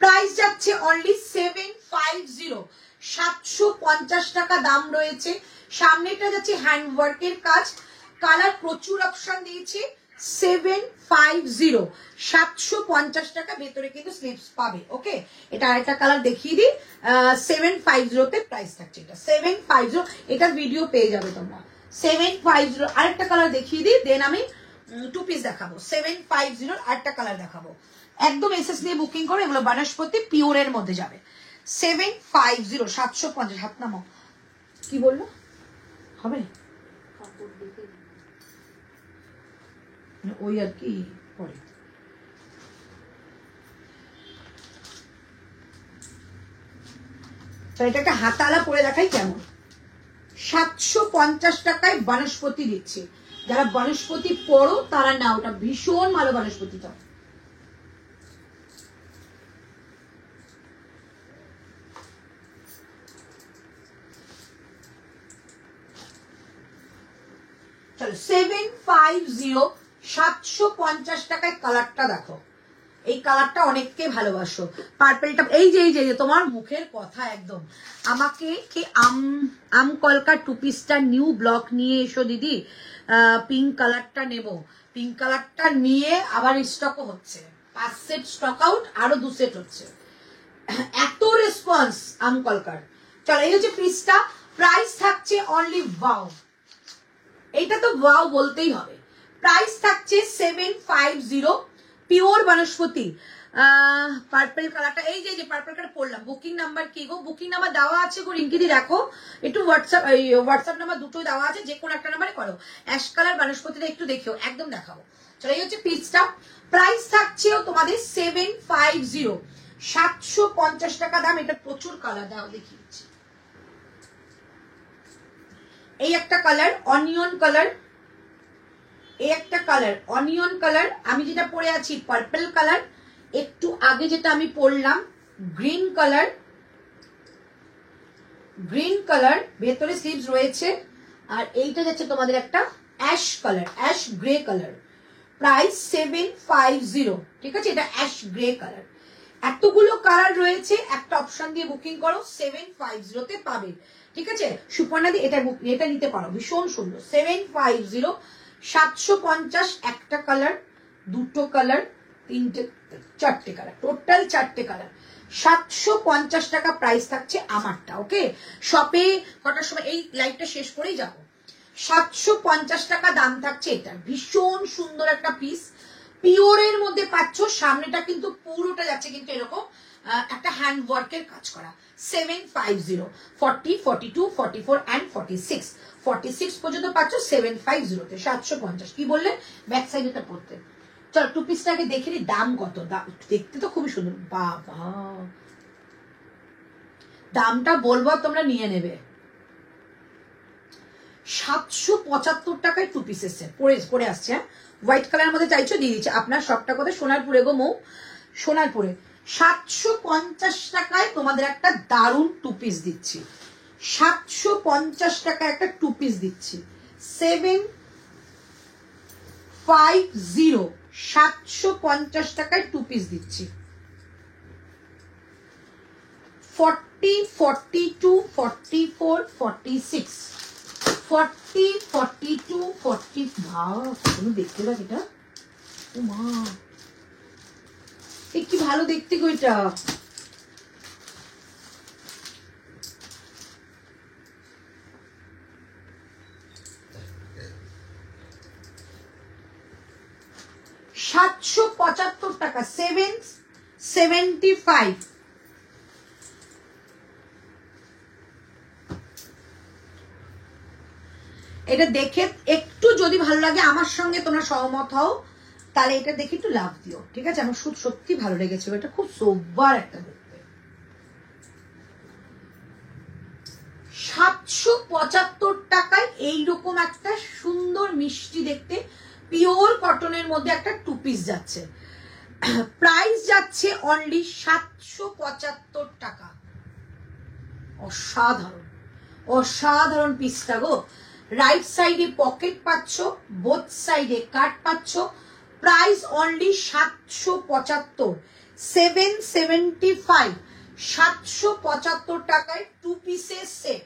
প্রাইস যাচ্ছে অনলি 750, 750 টাকা দাম রয়েছে। সামনেটা যাচ্ছে হ্যান্ডওয়ার্কের কাজ, কালার প্রচুর অপশন দিয়েছে। 750, 750 টাকা, ভেতরে কিন্তু স্লিভস পাবে। ওকে এটা আরেকটা কালার দেখিয়ে দিই। 750 তে প্রাইস থাকছে এটা 750। এটা ভিডিও পেয়ে যাবে তোমরা 750 আরেকটা কালার দেখিয়ে দিই, দেন আমি 2 পিস দেখাবো। 750 আরেকটা কালার দেখাবো, একদম এসএস দিয়ে বুকিং করো, এগুলো বানাসপতি পিওরের মধ্যে যাবে। 750 750 হাত নামো। কি বললো হবে ওই আর কি পরে। এটা একটা হাতালা পরে দেখাই কেমন। 750 টাকায় বানস্পতি দিচ্ছে, যারা বানস্পতি পড়ো তারা না, ওটা ভীষণ ভালো বানস্পতিটা। চলো 750 750 টাকায় কালারটা দেখো, এই কালারটা অনেককে ভালোবাসো। পার্পেলটা এই যে তোমার মুখের কথা একদম আমাকে কি আম কলকা 2 পিসটা নিউ ব্লক নিয়ে এসো দিদি, পিঙ্ক কালারটা নেব। পিঙ্ক কালারটা নিয়ে আবার স্টকও হচ্ছে, 5 সেট স্টক আউট, আরো 2 সেট হচ্ছে। এত রেসপন্স আম কলকার। চলো এই হচ্ছে পিসটা, প্রাইস থাকছে অনলি ওয়াও, এইটা তো ওয়াও বলতেই হবে। প্রাইস থাকছে 750 পিওর বনস্পতি। পার্পল কালারটা এই যে পার্পল কালার পড়লাম। বুকিং নাম্বার কি গো? বুকিং নাম্বার দেওয়া আছে গো রিঙ্কিদি, দেখো একটু হোয়াটসঅ্যাপ নাম্বার দুটোই দেওয়া আছে, যে কোনো একটা নাম্বারে করো। অ্যাশ কালার বনস্পতিটা একটু দেখিও, একদম দেখাবো। চলো এই হচ্ছে পিসটা, প্রাইস থাকছেও তোমাদের 750 750 টাকা দাম। এটা প্রচুর কালার দাও দেখিয়েছি। এই একটা কালার অনিয়ন কালার, এই একটা কালার অনিয়ন কালার, আমি যেটা পরে আছি পার্পল কালার, একটু আগে যেটা আমি পরলাম গ্রিন কালার, গ্রিন কালার ভেতরে স্লিভস রয়েছে, আর এইটা যাচ্ছে তোমাদের একটা ash colour, ash grey colour. Price 750, ঠিক আছে, এটা অ্যাশ গ্রে কালার। এতগুলো কালার রয়েছে, একটা অপশন দিয়ে বুকিং করো, 750 তে পাবে, ঠিক আছে। সুপর্ণা দি এটা নিতে পারো, ভীষণ সুন্দর। 750 750 একটা কালার, দুটো কালার, তিনটে, চারটে কালার, টোটাল 4টে কালার। 750 টাকা প্রাইস থাকছে আমারটা। ওকে, শপে কটার সময় এই লাইভটা শেষ করেই যাবো। 750 টাকা দাম থাকছে এটা, ভীষণ সুন্দর একটা পিস, পিওরের মধ্যে পাচ্ছ। সামনেটা কিন্তু পুরোটা যাচ্ছে কিন্তু এরকম একটা হ্যান্ড ওয়ার্কের কাজ করা। 750 40 42 44 and 46 পর্যন্ত পাচ্ছ 750 তে। 750 কি বললে ব্যাক সাইডেটা পড়তে। চলো 2 পিসটাকে দেখে নি দাম কত। দেখতে তো খুবই সুন্দর, বাবা দামটা বলবো তোমরা নিয়ে নেবে। 775 টাকায় 2 পিসের সেট পরে আসছে। হোয়াইট কালার মধ্যে চাইছো দিয়ে দিচ্ছে। আপনার সবটা কথা সোনারপুরে গো মৌ, সোনারপুরে। 750 টাকায় তোমাদের একটা দারুণ 2 পিস দিচ্ছি। 750 টাকায় একটা 2 পিস দিচ্ছি। 750 750 টাকায় 2 পিস দিচ্ছি। 40 42 44 46 40 42 40 ভাও তুমি দেখতে পাচ্ছ এটা, ও মা কি ভালো দেখতে গো এটা। $775 টাকা, 775। এটা দেখে একটু যদি ভালো লাগে, আমার সঙ্গে তোমরা সহমত হও, তাহলে এটা দেখে একটু লাভ দিও, ঠিক আছে। আমার সত্যি ভালো লেগেছে, এটা খুব সোবার একটা দেখতে। 775 টাকায় এইরকম একটা সুন্দর মিষ্টি দেখতে পিওর কটনের মধ্যে একটা 2 পিস যাচ্ছে। প্রাইস যাচ্ছে অনলি 775 টাকা। অসাধারণ অসাধারণ পিসটা গো। রাইট সাইডে পকেট পাচ্ছ, বোথ সাইডে কাট পাচ্ছ। প্রাইস অনলি 775, 775 775 টাকায় 2 পিসের সেট।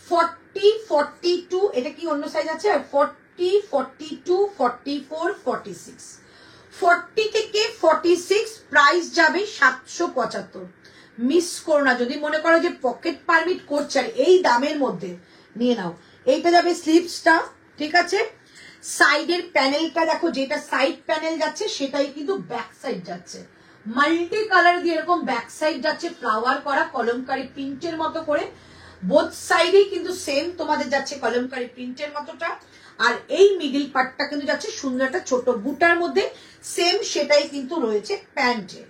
40 42 এটা কি অন্য সাইজ আছে, 40 42 44 46 40 থেকে 46 প্রাইস যাবে 775। মিস করো না, যদি মনে করো যে পকেট পারমিট করছে আর এই দামের মধ্যে নিয়ে নাও। এইটা যাবে স্লিভসটা, ঠিক আছে। সাইডের প্যানেলটা দেখো, যেটা সাইড প্যানেল যাচ্ছে সেটাই কিন্তু ব্যাক সাইড যাচ্ছে, মাল্টি কালার দিয়ে এরকম ব্যাক সাইড যাচ্ছে, ফ্লাওয়ার করা কলমকারী প্রিন্টের মতো করে। বোথ সাইডেই কিন্তু সেম তোমাদের যাচ্ছে কলমকারী প্রিন্টের মতোটা। আর এই মিডিল পার্টটা কিন্তু যাচ্ছে সুন্দর একটা ছোট বুটার মধ্যে, সেম সেটাই কিন্তু রয়েছে প্যান্টে।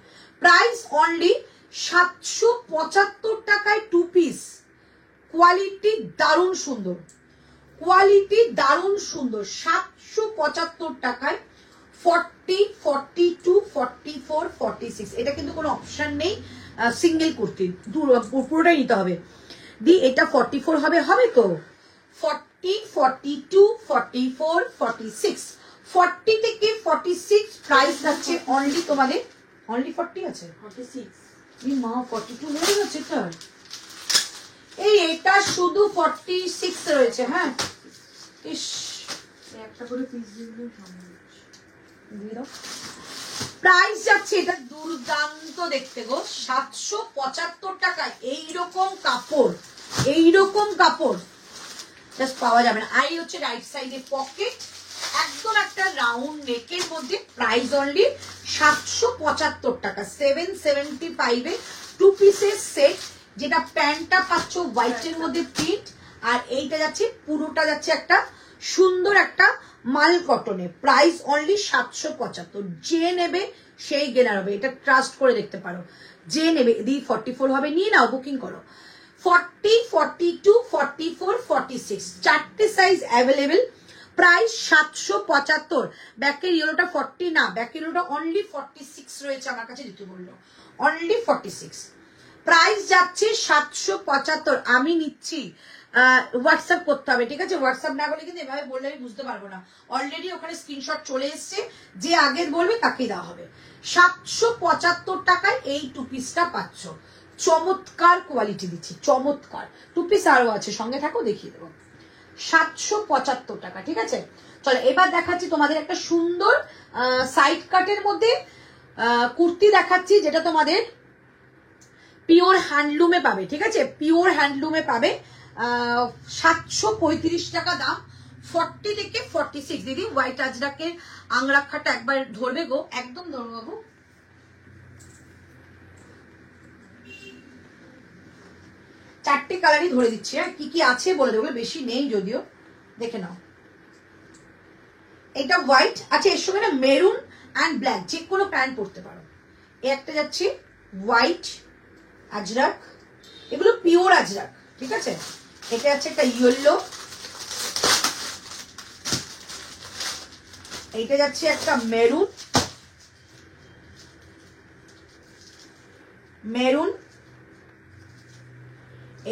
প্রাইস অনলি 775 টাকায় 2 পিস। কোয়ালিটি দারুণ সুন্দর, কোয়ালিটি দারুণ সুন্দর। 775 টাকায় 40, 42, 44, 46। এটা কিন্তু কোনো অপশন নেই সিঙ্গেল কুর্তি, পুরোটাই নিতে হবে। দি এটা 44 হবে, হবে তো 40, 42, 44, 46। 40 থেকে 46 প্রাইস যাচ্ছে অনলি তোমাদের, অনলি 40 আছে 46। এই মা 42 হয়ে যাচ্ছে এটা, এই এটা শুধু 46 রয়েছে। হ্যাঁ ইস, একটা করে পিস দিয়ে দাও। প্রাইস যাচ্ছে এটা দুর্দান্ত দেখতে গো, 775 টাকায়। এইরকম কাপড়, এইরকম কাপড় জাস্ট পাওয়া যাবে না। আর এই হচ্ছে রাইট সাইডে পকেট, একদম একটা রাউন্ড নেকের মধ্যে। প্রাইস অনলি 775 টাকা। 775 এ 2 পিসের সেট, যেটা প্যান্টটা পাচ্ছ হোয়াইটের মধ্যে প্রিন্ট, আর এইটা যাচ্ছে পুরোটা যাচ্ছে একটা সুন্দর একটা মাল কটনে। Price only 775। যে নেবে সেই গেনার হবে, এটা ট্রাস্ট করে দেখতে পারো। যে নেবে, দি 44 হবে, নিয়ে নাও, বুকিং করো। 40, 42, 44, 46 চারটে সাইজ অ্যাভেলেবেল। প্রাইস 775। ব্যাকের ইয়েলোটা 40 না, ব্যাকের ইয়েলোটা অনলি 46 রয়েছে আমার কাছে, দিতে বললো অনলি 46। প্রাইস যাচ্ছে 775। আমি নিচ্ছি, হোয়াটসঅ্যাপ করতে হবে, ঠিক আছে। হোয়াটসঅ্যাপ না করলে কিন্তু এভাবে বললে আমি বুঝতে পারবো না। অলরেডি ওখানে স্ক্রিনশট চলে এসছে, যে আগের বলবে তাকেই দেওয়া হবে। 775 টাকায় এই 2 পিসটা পাচ্ছ। চমৎকার কোয়ালিটি দিচ্ছি, চমৎকার। 2 পিস আরো আছে, সঙ্গে থাকো, দেখিয়ে দেবো। 775 টাকা, ঠিক আছে। চলো এবার দেখাচ্ছি তোমাদের একটা সুন্দর সাইড কাটের মধ্যে কুর্তি দেখাচ্ছি, যেটা তোমাদের পিওর হ্যান্ডলুমে পাবে, ঠিক আছে। পিওর হ্যান্ডলুমে পাবে। 735 টাকা দাম। 40 থেকে 46। দিদি হোয়াইট আজরাকের আংরাখাটা একবার ধরবে গো, একদম ধরবো বাবু। চারটে কালারই ধরে দিচ্ছি, হ্যাঁ কি কি আছে বলে দেবো, বেশি নেই যদিও, দেখে নাও। এটা হোয়াইট আছে, এর সঙ্গে না মেরুন অ্যান্ড ব্ল্যাক যে কোনো প্যান্ট পরতে পারো। একটা যাচ্ছে হোয়াইট আজরাক, এগুলো পিওর আজরাক, ঠিক আছে। এটা আছে একটা ইয়েলো, এইটা যাচ্ছে একটা মেরুন, মেরুন,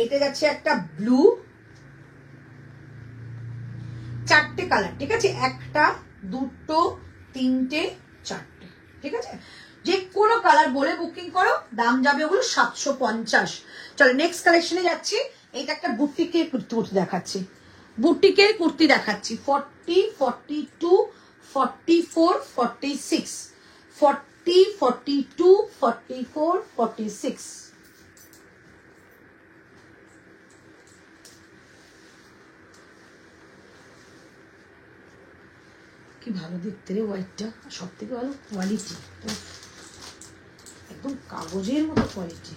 এইটা যাচ্ছে একটা ব্লু। চারটে কালার, ঠিক আছে। একটা, দুটো, তিনটে, চারটে, ঠিক আছে। যে কোনো কালার বলে বুকিং করো, দাম যাবে ওগুলো 750। চলো নেক্সট কালেকশনে যাচ্ছি। এইটা একটা বুটিকের কুর্তি দেখাচ্ছি, বুটিকের কুর্তি দেখাচ্ছি। 40, 42, 44, 46। 40, 42, 44, 46। কি ভালো দেখতে রে হোয়াইটটা, সব থেকে ভালো কোয়ালিটি, একদম কাগজের মতো কোয়ালিটি।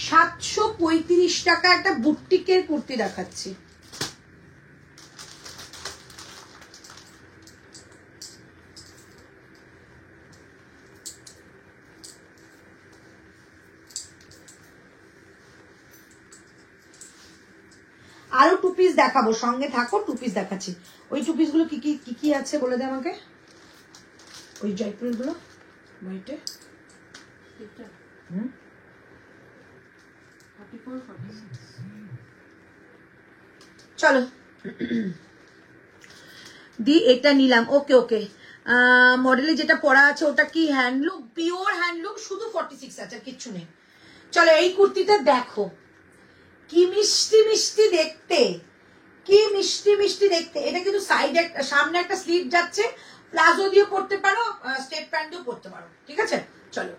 $735 টাকা একটা বুটিকের কুর্তি দেখাচ্ছি। আরো 2 পিস দেখাবো, সঙ্গে থাকো। 2 পিস দেখাচ্ছি। ওই 2 পিস গুলো কি কি আছে বলে দে আমাকে, ওই জয়পুর গুলো হোয়াইটে। চলো দি এটা নিলাম, ওকে ওকে। মডেলে যেটা পরা আছে ওটা কি হ্যান্ডলুম, পিওর হ্যান্ডলুম, শুধু 46 আছে, কিচ্ছু নেই। চলো এই কুর্তিটা দেখো, কি মিষ্টি মিষ্টি দেখতে, কি মিষ্টি মিষ্টি দেখতে। এটা কিন্তু সাইডে, সামনে একটা স্লিভ যাচ্ছে, প্লাজো দিয়ে পরতে পারো, স্টেপ প্যান্ট দিয়েও পরতে পারো, ঠিক আছে। চলো,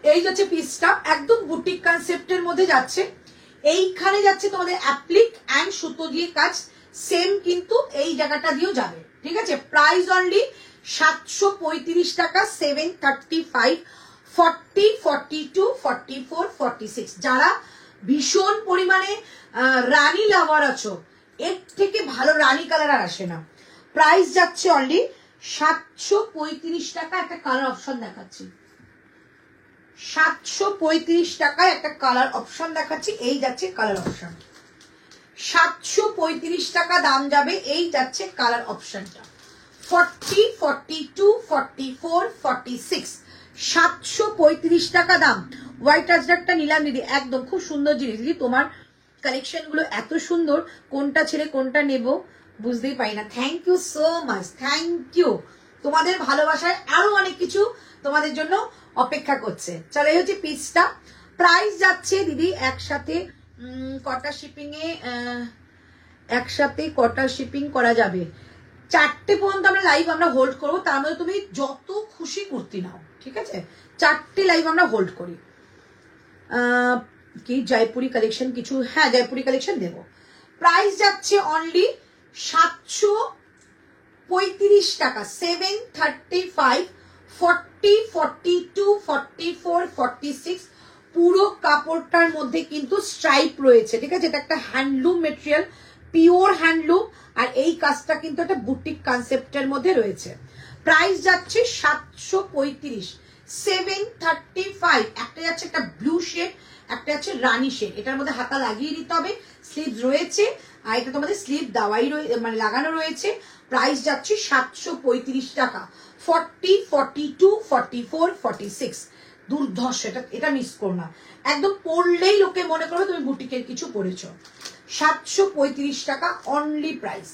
এই যাচ্ছে পিসটা, একদম বুটিক কনসেপ্টের মধ্যে যাচ্ছে। এইখানে যাচ্ছে তোমাদের অ্যাপ্লিক অ্যান্ড সুতো দিয়ে কাজ, সেম কিন্তু এই জায়গাটা দিয়েও যাবে, ঠিক আছে। প্রাইস অনলি 735 টাকা, 735, 40, 42, 44, 46। যারা ভীষণ পরিমাণে রানী লাভার আছো, এর থেকে ভালো রানী কালার আর আসে না। প্রাইস যাচ্ছে অনলি 735 টাকা। একটা কালার অপশন দেখাচ্ছি, 735 টাকায় একটা কালার অপশন দেখাচ্ছি। এই যাচ্ছে কালার অপশন, 735 টাকা দাম যাবে। এই যাচ্ছে কালার অপশনটা, 40, 42, 44, 46, 735 টাকা দাম। হোয়াইট আজরাকটা নিলাম দিদি, একদম খুব সুন্দর জিনিস দিদি। তোমার কালেকশন গুলো এত সুন্দর, কোনটা ছেড়ে কোনটা নেব বুঝতেই পারি না। Thank you so much, thank you. তোমাদের ভালোবাসায় আরো অনেক কিছু তোমাদের জন্য অপেক্ষা করছে। চলো, এই হচ্ছে পিসটা। প্রাইস যাচ্ছে দিদি একসাথে কটা শিপিং এ, একসাথে কটা শিপিং করা যাবে? 4টে পর্যন্ত আমরা লাইভ আমরা হোল্ড করবো, তার মধ্যে তুমি যত খুশি কুর্তি নাও, ঠিক আছে। 4টে লাইভ আমরা হোল্ড করি। কি জয়পুরি কালেকশন কিছু, হ্যাঁ জয়পুরি কালেকশন দেব। প্রাইস যাচ্ছে অনলি 735 টাকা, 735, 40, 42, 44, 46। পুরো কাপড়টার মধ্যে কিন্তু স্ট্রাইপ রয়েছে, ঠিক আছে। এটা একটা হ্যান্ডলুম মেটেরিয়াল, পিওর হ্যান্ডলুম, আর এই কাজটা কিন্তু একটা বুটিক কনসেপ্টের মধ্যে রয়েছে। প্রাইস যাচ্ছে 735, 735। একটা যাচ্ছে একটা ব্লু শেড, একটা যাচ্ছে রানী শেড। এটার মধ্যে হাতা লাগিয়ে দিতে হবে, স্লিভ রয়েছে, আর এটা তোমাদের স্লিভ দেওয়াই মানে লাগানো রয়েছে। প্রাইস যাচ্ছে 735 টাকা, 40, 42, 44, 46। দুর্ধর্ষ, এটা মিস করো না। একদম পরলেই লোকে মনে করবে তুমি বুটিকের কিছু পরেছো। 735 টাকা অনলি প্রাইস।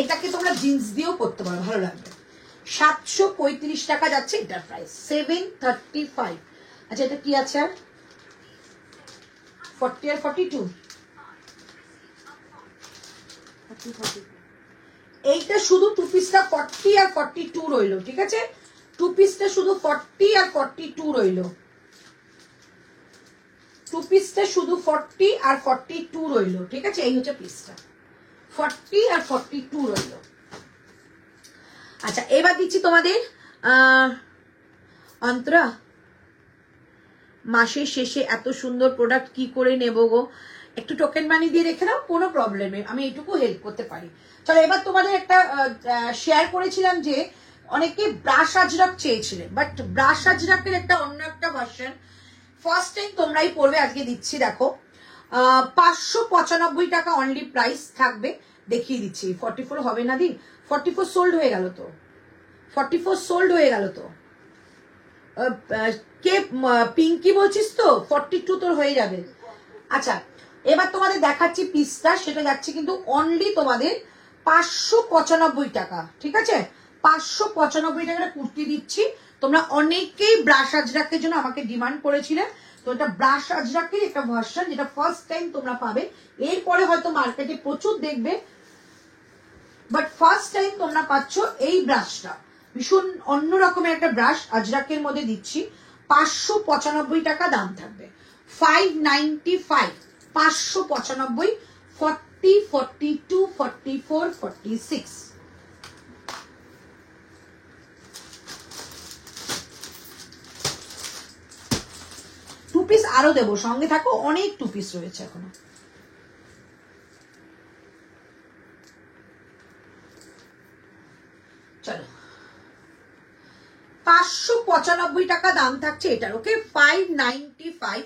এটাকে তোমরা জিন্স দিয়েও পরতে পারো, ভালো লাগবে। 735 টাকা যাচ্ছে এটার প্রাইস, 735। আচ্ছা, এটা কি আছে আর 40 আর 42? এইটা শুধু টু পিসটা 40 আর 42 রইলো, ঠিক আছে। টু পিসটা শুধু 40 আর 42 রইলো, টু পিসটা শুধু 40 আর 42 রইলো, ঠিক আছে। এই হচ্ছে পিসটা, 40 আর 42 রইলো। আচ্ছা, এবার দিচ্ছি তোমাদের অন্তরা, মাসের শেষে এত সুন্দর প্রোডাক্ট কি করে নেব গো? একটু টোকেন মানি দিয়ে রেখে দাও, কোনো প্রবলেম নেই, আমি এইটুকু হেল্প করতে পারি। চলো, এবার তোমাদের একটা শেয়ার করেছিলাম যে অনেকে ব্রাশ আজরাক চেয়েছিলেন, বাট ব্রাশ আজরাকের একটা অন্য একটা ভার্সন ফার্স্ট টাইম তোমরাই পড়বে, আজকে দিচ্ছি। দেখো, 595 টাকা অনলি প্রাইস থাকবে। দেখিয়ে দিচ্ছি। 44 হবে না দি, 44 সোল্ড হয়ে গেল তো, 44 সোল্ড হয়ে গেল তো। কে পিঙ্কি বলছিস তো? 42 তোর হয়ে যাবে। আচ্ছা, এবার তোমাদের দেখাচ্ছি পিসটা, সেটা যাচ্ছে কিন্তু অনলি তোমাদের 595 টাকা, ঠিক আছে। 595 টাকা কুর্তি দিচ্ছি। তোমরা অনেকেই ব্রাশ আজরাকের জন্য আমাকে ডিমান্ড করেছিলে, তো এটা ব্রাশ আজরাকের একটা ভার্সন, যেটা ফার্স্ট টাইম তোমরা পাবে। এরপরে হয়তো মার্কেটে প্রচুর দেখবে, বাট ফার্স্ট টাইম তোমরা পাচ্ছ এই ব্রাশটা। ভীষণ অন্য রকমের একটা ব্রাশ আজরাকের মধ্যে দিচ্ছি। 595 টাকা দাম থাকবে, 595, 595, 40, 42, 44, 46। টু পিস আরো দেবো, সঙ্গে থাকো, অনেক টু পিস রয়েছে এখনো। চলো, 595 টাকা দাম থাকছে এটার, ওকে। 595,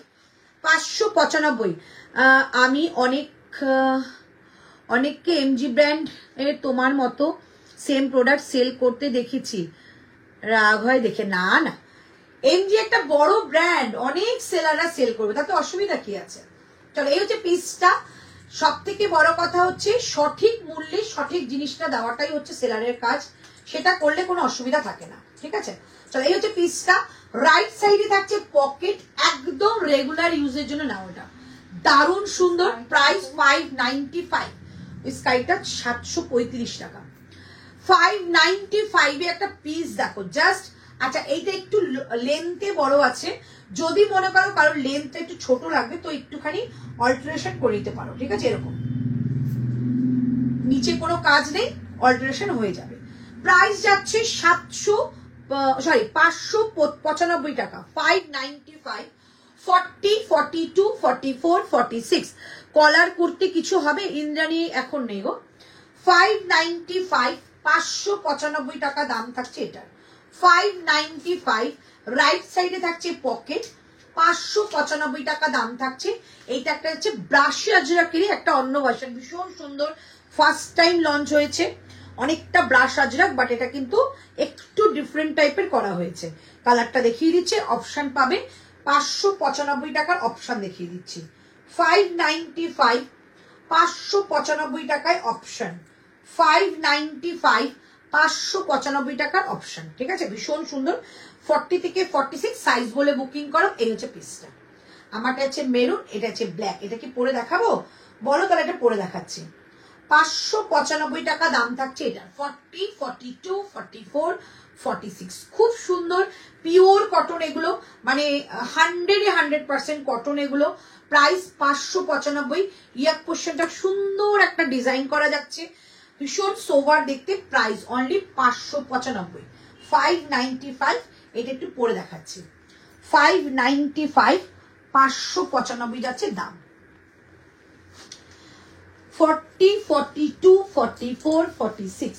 595। আমি অনেককে এমজি ব্র্যান্ড এর তোমার মতো সেম প্রোডাক্ট সেল করতে দেখেছি, রাগ হয় দেখে। না না, এমজি একটা বড় ব্র্যান্ড, অনেক সেলাররা সেল করবে, তাতে অসুবিধা কি আছে। চলো, এই হচ্ছে পিসটা। সব থেকে বড় কথা হচ্ছে সঠিক মূল্যে সঠিক জিনিসটা দেওয়াটাই হচ্ছে সেলারের কাজ, সেটা করলে কোনো অসুবিধা থাকে না, ঠিক আছে। চলো, এই হচ্ছে পিসটা। রাইট সাইডে থাকছে পকেট, একদম রেগুলার ইউজের জন্য নাও, এটা দারুণ সুন্দর। প্রাইস 595, ওই স্কাইটা 735 টাকা, 595 এ একটা পিস দেখো জাস্ট। আচ্ছা এইটা একটু লেন্থে বড় আছে, যদি মনে করো কারোর লেন্থটা একটু ছোট লাগবে তো একটুখানি অল্টারেশন করে নিতে পারো, ঠিক আছে? এরকম নিচে কোনো কাজ নেই, অল্টারেশন হয়ে যাবে। প্রাইস যাচ্ছে 595 টাকা, 595। 40, 42, 44, 46 কলার কুর্তি কিছু হবে, ইন্দ্রাণী এখন নেই গো। 595, 595 টাকা দাম থাকছে এটার। 595, রাইট সাইডে থাকছে পকেট, 595 টাকা দাম থাকছে। এইটা একটা হচ্ছে ব্রাশি আজরাকেরই একটা অন্য ভার্সন, ভীষণ সুন্দর, ফার্স্ট টাইম লঞ্চ হয়েছে। অনেকটা ব্রাশ আজরাক, বাট এটা কিন্তু একটু ডিফারেন্ট টাইপের করা হয়েছে। কালারটা দেখিয়ে দিচ্ছে, অপশন পাবে 595 টাকার অপশন দেখিয়ে দিচ্ছি। 595, 595 টাকায় অপশন, 595, 595 টাকার অপশন, ঠিক আছে? ভীষণ সুন্দর, 40 থেকে 46 সাইজ বলে বুকিং করো। এই হচ্ছে পিসটা, আমারটা হচ্ছে মেরুন, এটা হচ্ছে ব্ল্যাক। এটা কি পরে দেখাবো বলো? তাহলে এটা পরে দেখাচ্ছি। 595 টাকা দাম থাকছে এটা। 40, 42, 44, 46 খুব সুন্দর পিওর কটন এগুলো, মানে 100% কটন এগুলো। প্রাইস 595। ইয়াক পোর্শনটা সুন্দর একটা ডিজাইন করা যাচ্ছে, ভীষণ সোভার দেখতে। Price only 595, 595। এটা একটু পরে দেখাচ্ছি। 595, 595 যাচ্ছে দাম। 40, 42, 44, 46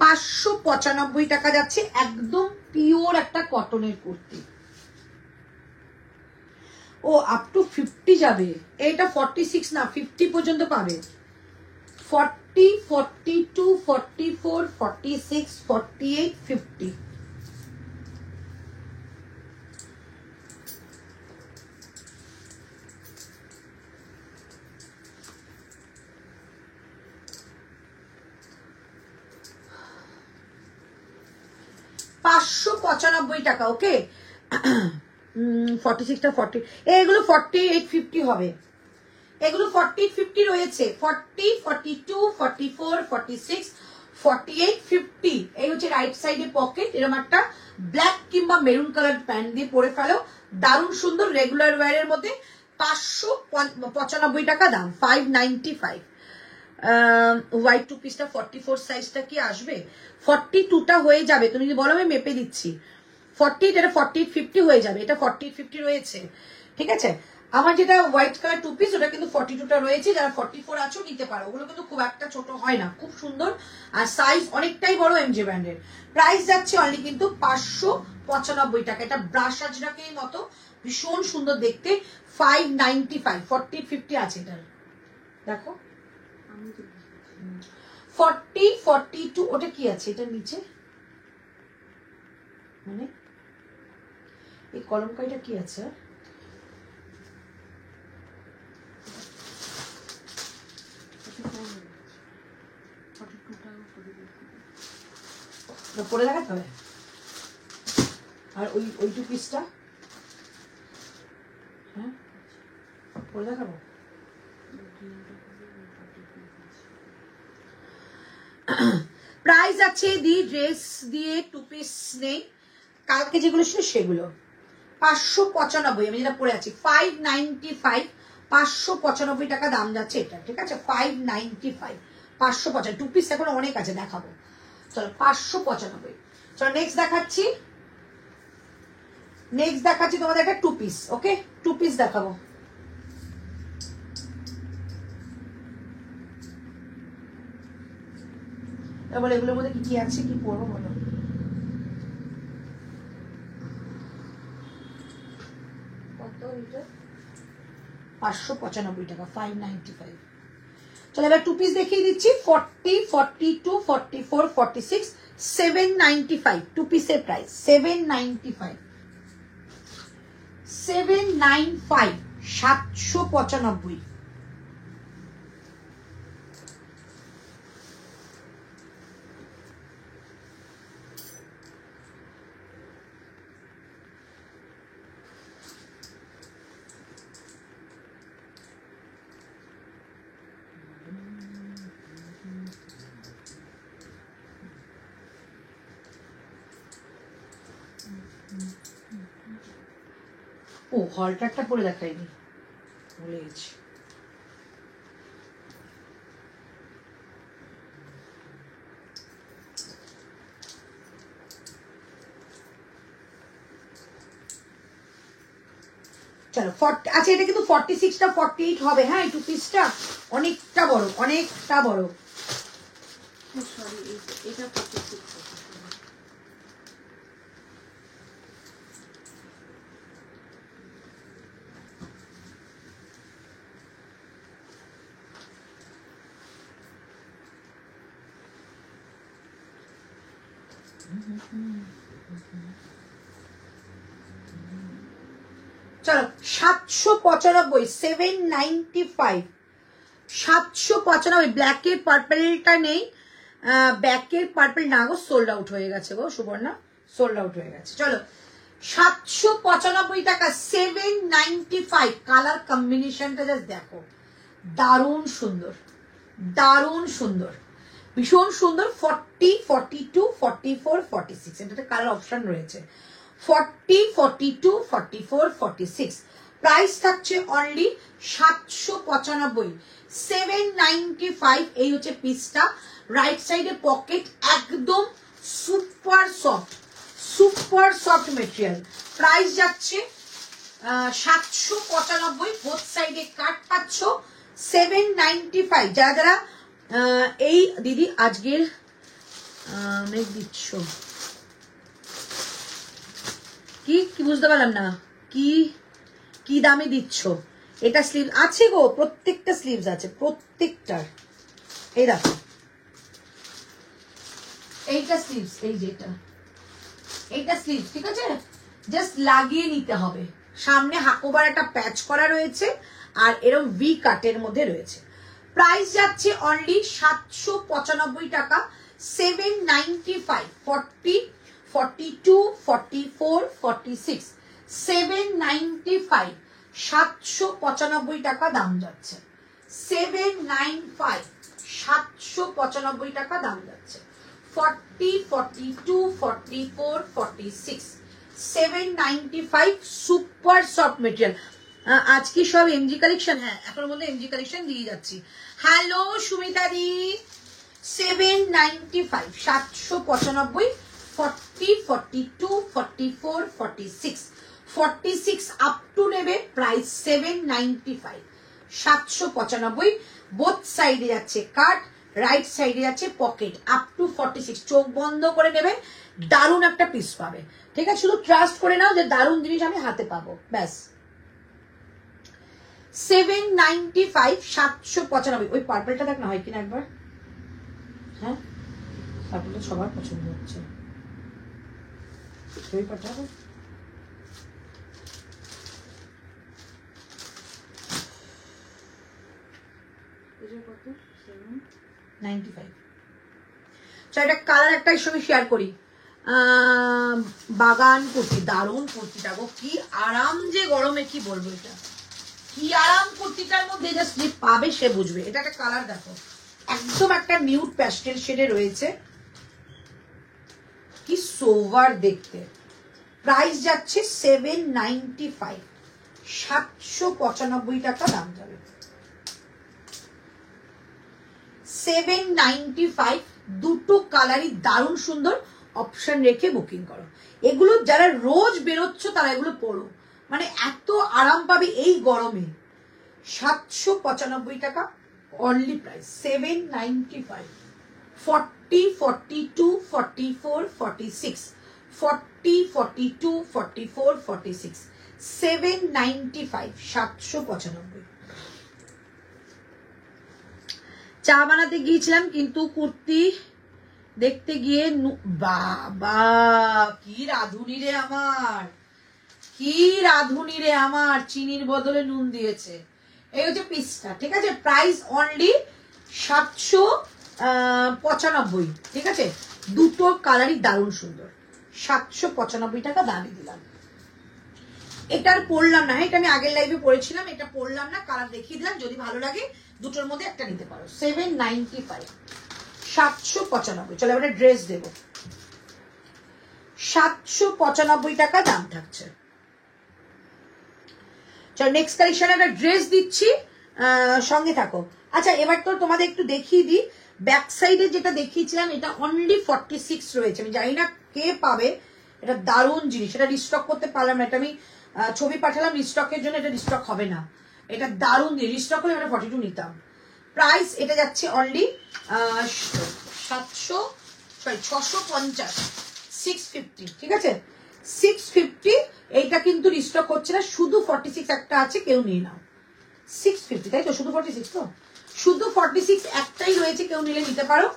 595 টাকা যাচ্ছে, একদম পিওর একটা কটনের কুর্তি। ও আপ টু 50 যাবে, এটা 46 না 50 পর্যন্ত পাবে। 40, 42, 44, 46, 48, 50 595 টাকা। ওকে 46টা 40, এগুলো 48, 50 হবে। এগুলো 48, 50 রয়েছে। 40, 42, 44, 46, 48, 50 এই হচ্ছে রাইট সাইডে পকেট। এরকম একটা ব্ল্যাক কিংবা মেরুন কালার প্যান্ট দিয়ে পরে ফেলো, দারুণ সুন্দর, রেগুলার ওয়্যারের মধ্যে। 595 টাকা দাম, 595। হোয়াইট টু পিসটা 44 সাইজটা কি আসবে? 42টা হয়ে যাবে, তুমি যদি বলো আমি মেপে দিচ্ছি। 40, এটা 48, 50 হয়ে যাবে, এটা 48, 50 রয়েছে, ঠিক আছে? আমার যেটা হোয়াইট কালার টু পিস ওটা কিন্তু 42টা রয়েছে, যারা 44 আছো নিতে পারো। ওগুলো কিন্তু খুব একটা ছোট হয় না, খুব সুন্দর, আর সাইজ অনেকটাই বড় এমজে ব্র্যান্ডের। প্রাইস যাচ্ছে অনলি কিন্তু 595 টাকা। এটা ব্রাশ আজরাকের মতো, ভীষণ সুন্দর দেখতে। 595, 40, 50 আছে এটার, দেখো 40, 42 ওটা কি আছে এটার নিচে, মানে এই কলমকাইটা কি আছে? পরে দেখাতে হবে। আর ওই ওই টু পিসটা হ্যাঁ পরে দেখাবো। প্রাইস আছে দি ড্রেস দিয়ে টু পিস নেই, কালকে যেগুলো ছিল সেগুলো। 595, আমি যেটা পরে আছি 595, 595 টাকা দাম যাচ্ছে এটা, ঠিক আছে? 595, 595 টু পিস এখন অনেক আছে, দেখাবো। চলো 595। চলো নেক্সট দেখাচ্ছি, তোমাদের একটা টু পিস। ওকে টু পিস দেখাবো। এবার এগুলোর মধ্যে কি কি আছে, কি পরবো বলো? কত এটা? 595 টাকা, 595। চলো এবার টু পিস দেখিয়ে দিচ্ছি। 40, 42, 44, 46, 795 টু পিসের প্রাইস। 795, 795, 795। ও হলটারটা পরে দেখাইনি, ভুলে গেছি। চলো আচ্ছা, এটা কিন্তু 46টা 48 হবে। হ্যাঁ, এই টু পিসটা অনেকটা বড়, অনেকটা বড়। সরি, এটা 46। চলো 795, 795, 795। ব্ল্যাকের পার্পেলটা নেই, ব্ল্যাকের পার্পেল না গো, সোল্ড আউট হয়ে গেছে গো সুবর্ণা, সোল্ড আউট হয়ে গেছে। চলো 795 টাকা, 795। কালার কম্বিনেশনটা জাস্ট দেখো, দারুণ সুন্দর, দারুণ সুন্দর, ভীষণ সুন্দর। 40, 42, 44, 46 এটাতে কালার অপশন রয়েছে। 40, 42, 44, 46। প্রাইস থাকছে অনলি 795, 795। এই হচ্ছে পিসটা। রাইট সাইডে পকেট, একদম super soft, super soft material. Price যাচ্ছে 795, বোথ সাইডে কাট পাচ্ছ 795। যারা যারা এই দিদি আজকের অনেক দিচ্ছ, কি কি বুঝতে পারলাম না, কি কি দামে দিচ্ছ? এটা স্লিভ আছে গো, প্রত্যেকটা স্লিভস আছে, প্রত্যেকটার। এই দেখো, এইটা স্লিভস, এই যেটা এইটা স্লিভস, ঠিক আছে? জাস্ট লাগিয়ে নিতে হবে। সামনে হাকোবার একটা প্যাচ করা রয়েছে, আর এরকম ভি কাটের মধ্যে রয়েছে। প্রাইস যাচ্ছে অনলি 795 টাকা, 795। 40, 42, 44, 46, 795, 795 টাকা দাম যাচ্ছে। 795, 795 টাকা দাম যাচ্ছে। 40, 42, 44, 46, 795। Super soft material. আজকে সব এমজি কালেকশন, হ্যাঁ এখনো মধ্যে এমজি কালেকশন দিয়ে যাচ্ছি। Hello Sumita the, 795, 795। 40, 42, 44, 46, 46 up to নেবে, প্রাইস 795, 795। বোথ সাইডে যাচ্ছে কাট, রাইট সাইডে যাচ্ছে পকেট, আপ টু 46। চোখ বন্ধ করে নেবে, দারুণ একটা পিস পাবে। ঠিক আছে, শুধু ট্রাস্ট করে নাও যে দারুণ জিনিস আমি হাতে পাবো, ব্যাস। 795, 795। ওই পার্পলটা দেখ না হয় কিনা একবার। হ্যাঁ, পার্পলটা সবার পছন্দ হচ্ছে। ওই পাঠাবো, কত? 95। চল এটা কালার একটার সঙ্গে শেয়ার করি। বাগান কুর্তি, দারুণ কুর্তিটা গো, কি আরাম যে গরমে, কি বলবো, এটা কি আরাম। কুর্তিটার মধ্যে যে স্লিপ পাবে সে বুঝবে। এটা একটা কালার দেখো, একদম একটা নিউড প্যাস্টেল শেডে রয়েছে, কি সোভার দেখতে। প্রাইস যাচ্ছে 795, 795 টাকা দাম যাবে। 795। দুটো কালারই দারুণ সুন্দর, অপশন রেখে বুকিং করো। এগুলো যারা রোজ বেরোচ্ছ তারা এগুলো পরো, মানে এত আরাম পাবে এই গরমে। 795 টাকা অনলি প্রাইস, 795। 40, 42, 44, 46, 40, 42, 44, 46, 795, 795। চা বানাতে গিয়েছিলাম, কিন্তু কুর্তি দেখতে গিয়ে বাবা, কি রাধুনি রে আমার, কি রাধুনি রে আমার, চিনির বদলে নুন দিয়েছে। এই হচ্ছে পিসটা, ঠিক আছে? প্রাইস অনলি 795, ঠিক আছে? দুটো কালারই দারুণ সুন্দর, 795 টাকা দামে দিলাম। এটা আর পরলাম না, এটা আমি আগের লাইভে পরেছিলাম, এটা পরলাম না, কালার দেখিয়ে দিলাম। যদি ভালো লাগে দুটোর মধ্যে একটা নিতে পারো। 795, 795। চলো এবারে ড্রেস দেবো। 795 টাকা দাম থাকছে। চলো নেক্সট কালেকশন একটা ড্রেস দিচ্ছি, সঙ্গে থাকো। আচ্ছা এবার তো তোমাদের একটু দেখিয়ে দিই, ব্যাক সাইডে যেটা দেখিয়েছিলাম এটা অনলি 46 রয়েছে। আমি জানি না কে পাবে, এটা দারুণ জিনিস, এটা রিস্টক করতে পারলাম না, এটা আমি ছবি পাঠালাম রিস্টকের জন্য, এটা রিস্টক হবে না, এটা দারুণ জিনিস, রিস্টক হলে এটা 42 নিতাম। প্রাইস এটা যাচ্ছে অনলি 650, 650, ঠিক আছে 650। এইটা কিন্তু রিস্টক হচ্ছে না, শুধু 46 একটা আছে, কেউ নিয়ে নাও। 650, তাই তো, শুধু 46 তো, শুধু 46 একটাই রয়েছে, কেউ নিলে নিতে পারো।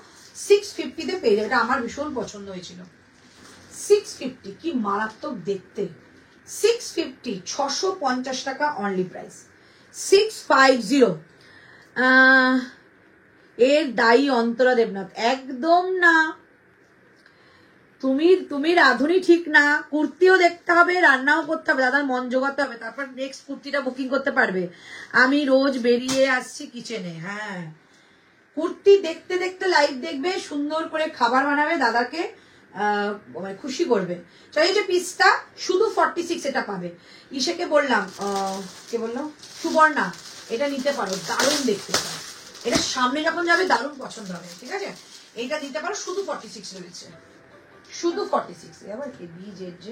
650 তে পেয়ে যাবে, এটা আমার ভীষণ পছন্দ হয়েছিল। 650 কি মারাত্মক দেখতে, 650, 650 টাকা অনলি প্রাইস। 650 এর দায়ী অন্তরা দেবনাথ, একদম না, তুমি রাঁধুনি ঠিক না, কুর্তিও দেখতে হবে, রান্নাও করতে হবে, দাদার মন জোগাতে হবে, তারপর নেক্সট কুর্তিটা বুকিং করতে পারবে। আমি রোজ বেরিয়ে আসছি কিচেনে, হ্যাঁ কুর্তি দেখতে দেখতে লাইভ দেখবে, সুন্দর করে খাবার বানাবে, দাদাকে খুশি করবে। চলো এই যে পিসটা শুধু 46 এটা পাবে। ইসেকে বললাম, কে বললাম, সুবর্ণা, এটা নিতে পারো, দারুণ দেখতে পারো, এটা সামনে যখন যাবে দারুণ পছন্দ হবে, ঠিক আছে এইটা নিতে পারো, শুধু 46 রয়েছে, শুধু 46। আবার কি BZZ,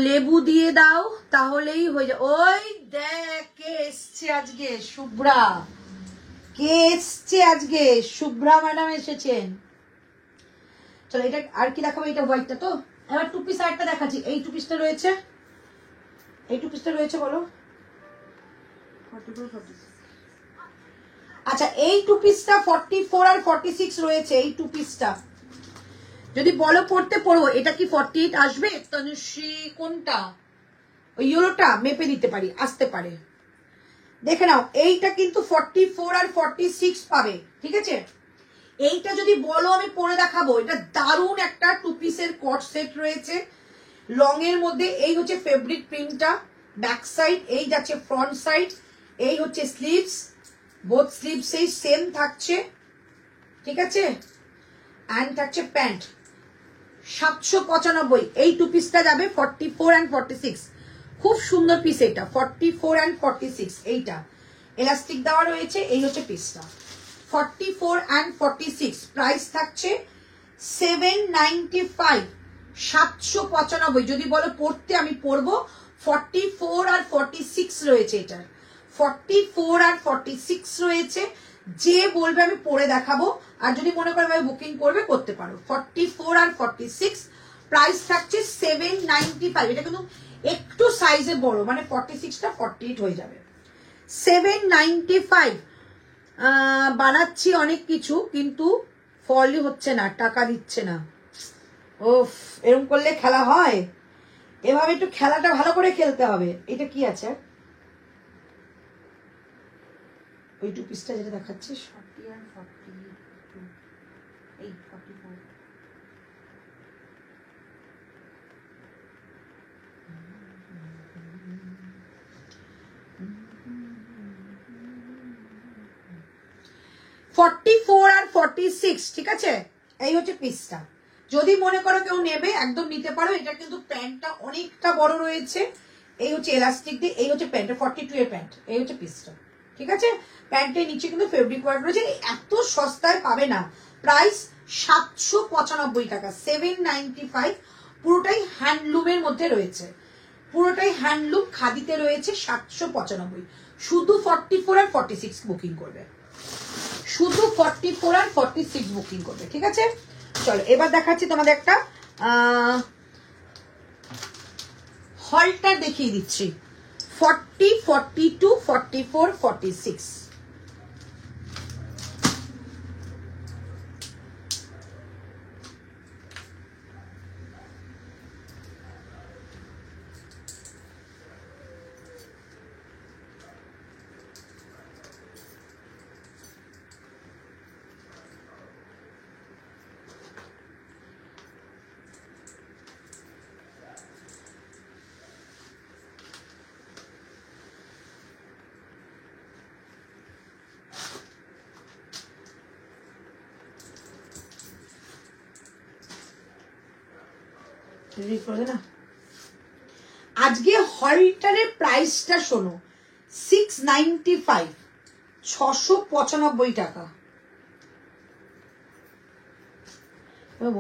লেবু দিয়ে দাও তাহলেই হয়ে যায়। ওই দেখ কে এসছে আজকে, শুভ্রা, কে এসছে আজকে, শুভ্রা ম্যাডাম এসেছেন। চলো এটা আর কি দেখাবো, এটা হোয়াইটটা তো, এবার টু পিস আরেকটা দেখাচ্ছি। এই টু পিসটা রয়েছে, এই টু পিসটা রয়েছে, বলো 44, 46। আচ্ছা এই টু পিসটা 44 আর 46 রয়েছে, এই টু পিসটা যদি বলো পড়তে পড়বো। এটা কি 48 আসবে তনুশ্রী, কোনটা, ওই ইউরোটা মেপে দিতে পারি, আসতে পারে, দেখে নাও। এইটা কিন্তু 44 আর 46 পাবে, ঠিক আছে। এইটা যদি বলো আমি পরে দেখাবো, এটা দারুণ একটা টু পিসের কট সেট রয়েছে লং এর মধ্যে। এই হচ্ছে ফেব্রিক প্রিন্টটা, ব্যাক সাইড, এই যাচ্ছে ফ্রন্ট সাইড, এই হচ্ছে স্লিভস, বোথ স্লিভস এই সেম থাকছে, ঠিক আছে, অ্যান্ড থাকছে প্যান্ট। 795 এই টু পিসটা যাবে 44 and 46, খুব সুন্দর পিস এটা, 44 and 46, এইটা এলাস্টিক দেওয়া রয়েছে, এই হচ্ছে পিসটা 44 and 46, প্রাইস থাকছে 795, 795। যদি বলো পড়তে আমি পড়বো, 44 আর 46 রয়েছে, এটার 44 আর 46 রয়েছে, যে বলবে আমি পরে দেখাবো, আর যদি মনে করো ভাই বুকিং করবে করতে পারো। 44 আর 46 প্রাইস থাকছে 795, এটা কিন্তু একটু সাইজে বড়, মানে 46টা 48 হয়ে যাবে। 795 বানাচ্ছি অনেক কিছু, কিন্তু ফলই হচ্ছে না, টাকা দিচ্ছে না। ওফ, এরকম করলে খেলা হয়, এভাবে একটু খেলাটা ভালো করে খেলতে হবে। এটা কি আছে, ওই টু পিসটা যেটা দেখাচ্ছিস, 40 and 42, এই 44। আর 46, ঠিক আছে, এই হচ্ছে পিসটা। যদি মনে করো কেউ নেবে একদম নিতে পারো। এটা কিন্তু প্যান্টটা অনেকটা বড় রয়েছে, এই হচ্ছে এলাস্টিক দিয়ে, এই হচ্ছে প্যান্ট, 42 এর প্যান্ট, এই হচ্ছে পিসটা, ঠিক আছে। প্যান্টের নিচে কিন্তু ফেব্রিক ওয়ার্ক রয়েছে, এত সস্তায় পাবে না। প্রাইস 795 টাকা, 795, পুরোটাই হ্যান্ডলুমের মধ্যে রয়েছে, পুরোটাই হ্যান্ডলুম খাদিতে রয়েছে। 795, শুধু 44 আর 46 বুকিং করবে, শুধু 44 আর 46 বুকিং করবে, ঠিক আছে। চলো এবার দেখাচ্ছি তোমাদের একটা হলটার দেখিয়ে দিচ্ছি, 40, 42, 44, 46। করে না। আজকে হলটারের প্রাইসটা শোনো, 695, 695 টাকা।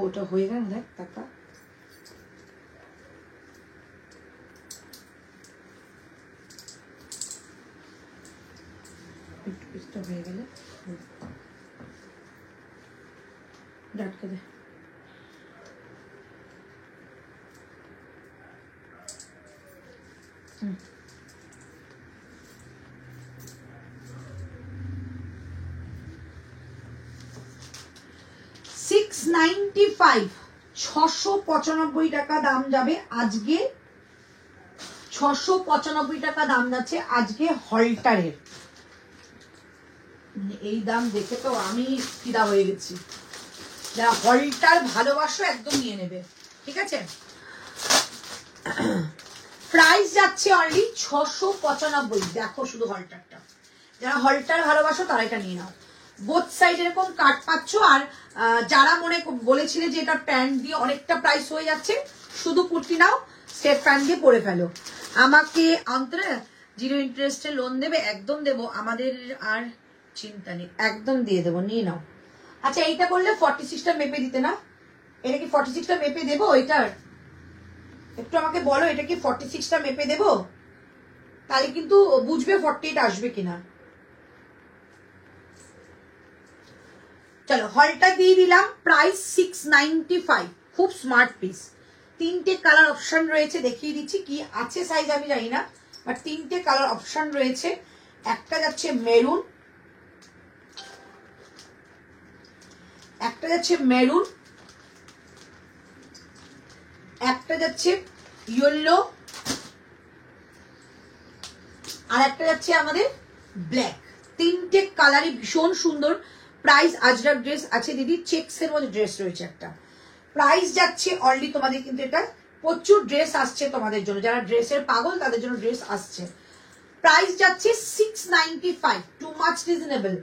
ওটা হয়ে গেল, দেখ টাকা হয়ে গেলে ডাটকে দে। $695, 695 টাকা দাম যাবে আজকে, 695 টাকা দাম যাচ্ছে আজকে হলটারের। এই দাম দেখে তো আমি ফিদা হয়ে গেছি। যারা হলটার ভালোবাসো একদম নিয়ে নেবে, ঠিক আছে। প্রাইস যাচ্ছে অনলি 695। দেখো শুধু হলটারটা, যারা হলটার ভালোবাসো তারা এটা নিয়ে নাও। বোথ সাইড এরকম কাট পাচ্ছ। আর যারা মনে বলেছিলে যে এটা প্যান্ট দিয়ে অনেকটা প্রাইস হয়ে যাচ্ছে, শুধু কুর্তি নাও, স্টেপ প্যান্ট দিয়ে পরে ফেলো। আমাকে অন্তরে 0 ইন্টারেস্টে লোন দেবে, একদম দেবো, আমাদের আর চিন্তা নেই, একদম দিয়ে দেবো, নিয়ে নাও। আচ্ছা এইটা করলে 46টা মেপে দিতে না? এটা কি 46টা মেপে দেবো? এটার একটু আমাকে বলো, এটা কি 46টা মেপে দেবো? তাহলে কিন্তু বুঝবে 48 আসবে কিনা। চলো হলটা দিয়ে দিলাম, প্রাইস 695। খুব স্মার্ট পিস। 3টে কালার অপশন রয়েছে, দেখিয়ে দিচ্ছি কি আছে সাইজ আমি জানি না, বাট 3টে কালার অপশন রয়েছে। একটা যাচ্ছে মেরুন, একটা যাচ্ছে মেরুন, একটা যাচ্ছে ইয়েলো, আর একটা যাচ্ছে আমাদের ব্ল্যাক। 3টে কালারই ভীষণ সুন্দর। প্রাইস আজরাক ড্রেস আছে দিদি, চেক্স এর মধ্যে ড্রেস রয়েছে একটা। প্রাইস যাচ্ছে অনলি, তোমাদের কিন্তু এটা প্রচুর ড্রেস আসছে তোমাদের জন্য, যারা ড্রেসের পাগল তাদের জন্য ড্রেস আসছে। প্রাইস যাচ্ছে 695, টু মাচ রিজনেবল।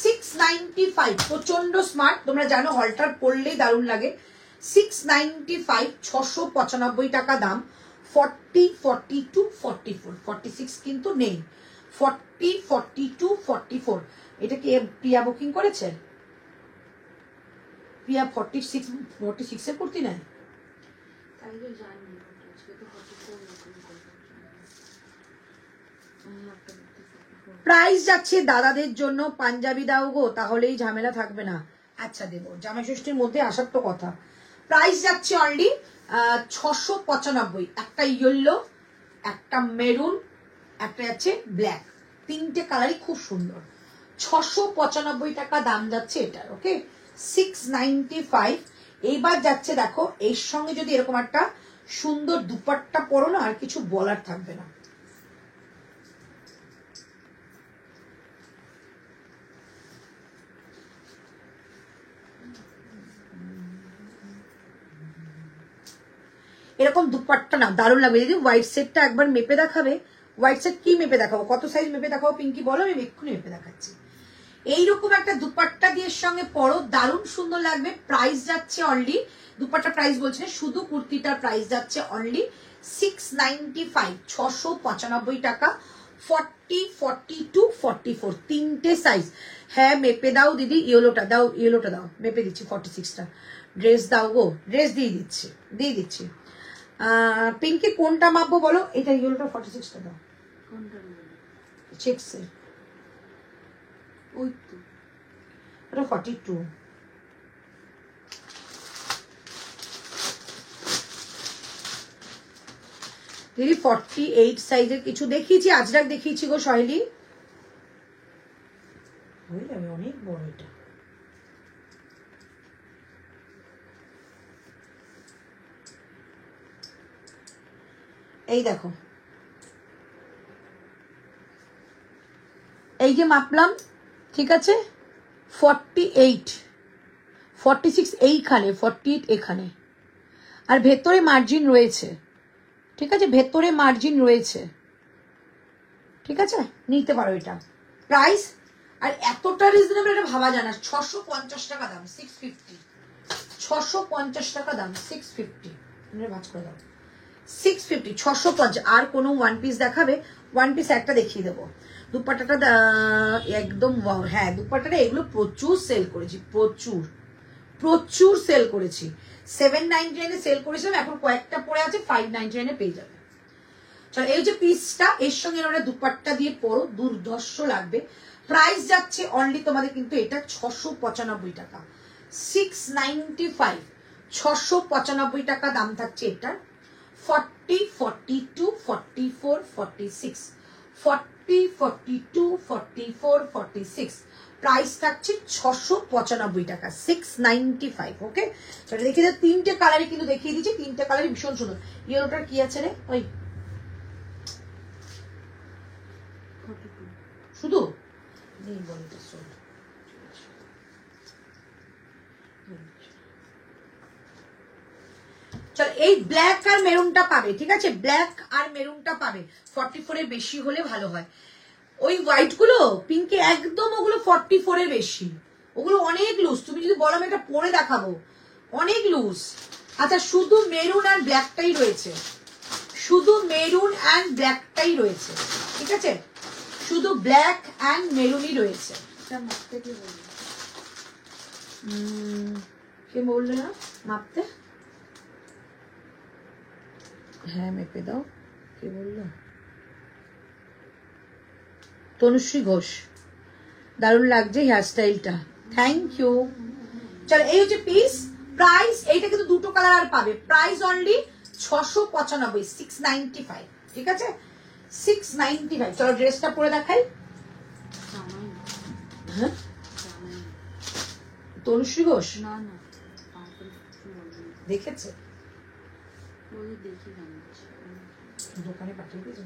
695 প্রচন্ড স্মার্ট, তোমরা জানো হলটার পরলেই দারুণ লাগে। 695, 695 টাকা দাম। 40, 42, 44, 46 কিন্তু নেই। 40, 42, 44। এটা কি প্রিয়া বুকিং করেছে? প্রিয়া 46 এর কুর্তি নেয়। প্রাইস যাচ্ছে দাদাদের জন্য, পাঞ্জাবি দাও গো, তাহলেই ঝামেলা থাকবে না। আচ্ছা দেবো, জামাই ষষ্ঠীর মধ্যে আসার তো কথা। প্রাইস যাচ্ছে অনলি 695। একটা ইয়েলো, একটা মেরুন, একটা যাচ্ছে ব্ল্যাক। 3টে কালারই খুব সুন্দর। 695 টাকা দাম যাচ্ছে এটার। ওকে, 695। এইবার যাচ্ছে দেখো, এর সঙ্গে যদি এরকম একটা সুন্দর দুপাট্টা পরো না, আর কিছু বলার থাকবে না। এরকম দুপাট্টা না দারুণ লাগবে। যদি হোয়াইট সেটটা একবার মেপে দেখাবে। হোয়াইট সেট কি মেপে দেখাবো, কত সাইজ মেপে দেখাবো পিঙ্কি বলো, আমি এক্ষুনি মেপে দেখাচ্ছি। এইরকম একটা দুপাট্টা দিয়ে সঙ্গে পরো, দারুণ সুন্দর লাগবে। প্রাইস যাচ্ছে অনলি, দুপাট্টা প্রাইস বলছি না, শুধু কুর্তিটার প্রাইস যাচ্ছে অনলি 695, 695 টাকা। 40, 42, 44, 3টে সাইজ। হ্যাঁ মেপে দাও দিদি, ইয়েলোটা দাও, ইয়েলোটা দাও, মেপে দিচ্ছি। 46টা ড্রেস দাও গো, ড্রেস দিয়ে দিচ্ছি, দিয়ে দিচ্ছি। পিঙ্কি কোনটা মাপবো বলো? এটা ইয়েলোটা, 46টা দাও। চেক্সের ওই তো, ওটা 42। দিদি 48 সাইজের কিছু দেখিয়েছি, আজরাক দেখিয়েছি গো সহেলি, হয়ে যাবে অনেক বড় এটা। এই দেখো, এই যে মাপলাম, ঠিক আছে। 48, 46 এইখানে, 48 এখানে, আর ভেতরে মার্জিন রয়েছে, ঠিক আছে, ভেতরে মার্জিন রয়েছে, ঠিক আছে, নিতে পারো এটা। প্রাইস আর এতটা রিজনেবল এটা ভাবা যায় না। 650 টাকা দাম, 650, 650 টাকা দাম, 650। ভাঁজ করে দাও। 650, 650। আর কোনো ওয়ান পিস দেখাবে? ওয়ান পিস একটা দেখিয়ে দেবো। দুপাট্টাটা একদম হ্যাঁ, দুপাট্টাটা এগুলো প্রচুর সেল করেছি, প্রচুর প্রচুর সেল করেছি। 799 সেল করেছিলাম, এখন কয়েকটা পড়ে আছে, 599 পেয়ে যাবে। চলো, এই যে পিসটা, এর সঙ্গে ওরা দুপাট্টা দিয়ে পরো, দুর্ধর্ষ লাগবে। প্রাইস যাচ্ছে অনলি তোমাদের কিন্তু এটা 695 টাকা, 695, 695 টাকা দাম থাকছে এটার। 40, 42, 44, 46, 40, 42, 44, 46 প্রাইস থাকছে 695 টাকা, 695। ওকে, সেটা দেখিয়ে দাও। তিনটে কালারই কিন্তু দেখিয়ে দিচ্ছি, তিনটে কালারই ভীষণ সুন্দর। ইয়েলোটার কি আছে রে? ওই শুধু নেই বলতে চল, এই ব্ল্যাক আর মেরুনটা পাবে, ঠিক আছে? ব্ল্যাক আর মেরুনটা পাবে। 44 এর বেশি হলে ভালো হয়। ওই হোয়াইট গুলো পিঙ্কে একদম, ওগুলো 44 এর বেশি, ওগুলো অনেক লুজ। তুমি যদি বলো আমি এটা পরে দেখাবো, অনেক লুজ। আচ্ছা, শুধু মেরুন আর ব্ল্যাকটাই রয়েছে, শুধু মেরুন অ্যান্ড ব্ল্যাকটাই রয়েছে, ঠিক আছে? শুধু ব্ল্যাক অ্যান্ড মেরুনই রয়েছে। কে বললে না মাপতে? হ্যাঁ, মেপে দাও। কে বললো? তনুশ্রী ঘোষ। দারুণ লাগছে হেয়ারস্টাইলটা, থ্যাংক ইউ। চলো, এই হচ্ছে পিস। প্রাইস এইটা কিন্তু দুটো কালার আর পাবে। প্রাইস অনলি 695, 695, ঠিক আছে? 695। চলো, ড্রেসটা পরে দেখাই। হ্যাঁ, তনুশ্রী ঘোষ না দেখেছে, দেখি দোকানে পাঠিয়ে দিয়েছে।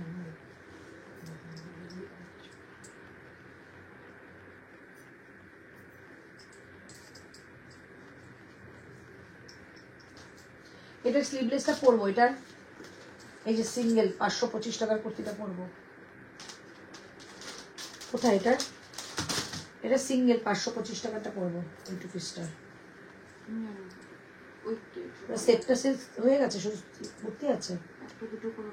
এটা স্লিভলেসটা পরবো, এটার এই যে সিঙ্গেল 525 টাকার কুর্তিটা পরবো। কোথায় এটা? এটা সিঙ্গেল 525 টাকাটা পরবো, এই টু পিসটা। সেটটা সেল হয়ে গেছে, শুধু কুর্তি আছে। একটা দুটো করে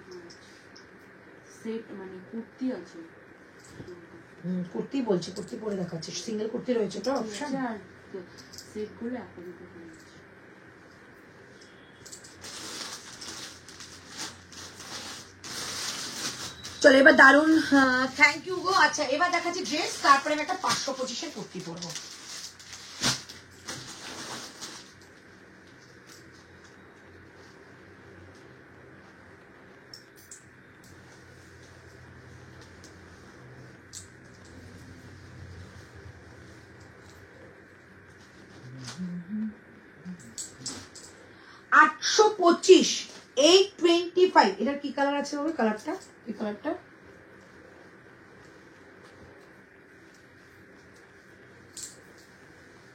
সেট মানে কুর্তি আছে। কুর্তি বলছি, কুর্তি পরে দেখাচ্ছি। সিঙ্গেল কুর্তি রয়েছে তো অপশন, আর সেট গুলো একটা দুটো করে আছে। চলো, এবার দারুন, থ্যাংক ইউ গো। আচ্ছা, এবার দেখাচ্ছি ড্রেস, তারপরে আমি একটা 525 এর কুর্তি পরবো। $825, 825। এটার কি কালার আছে বাবা? কালারটা কি? কালারটা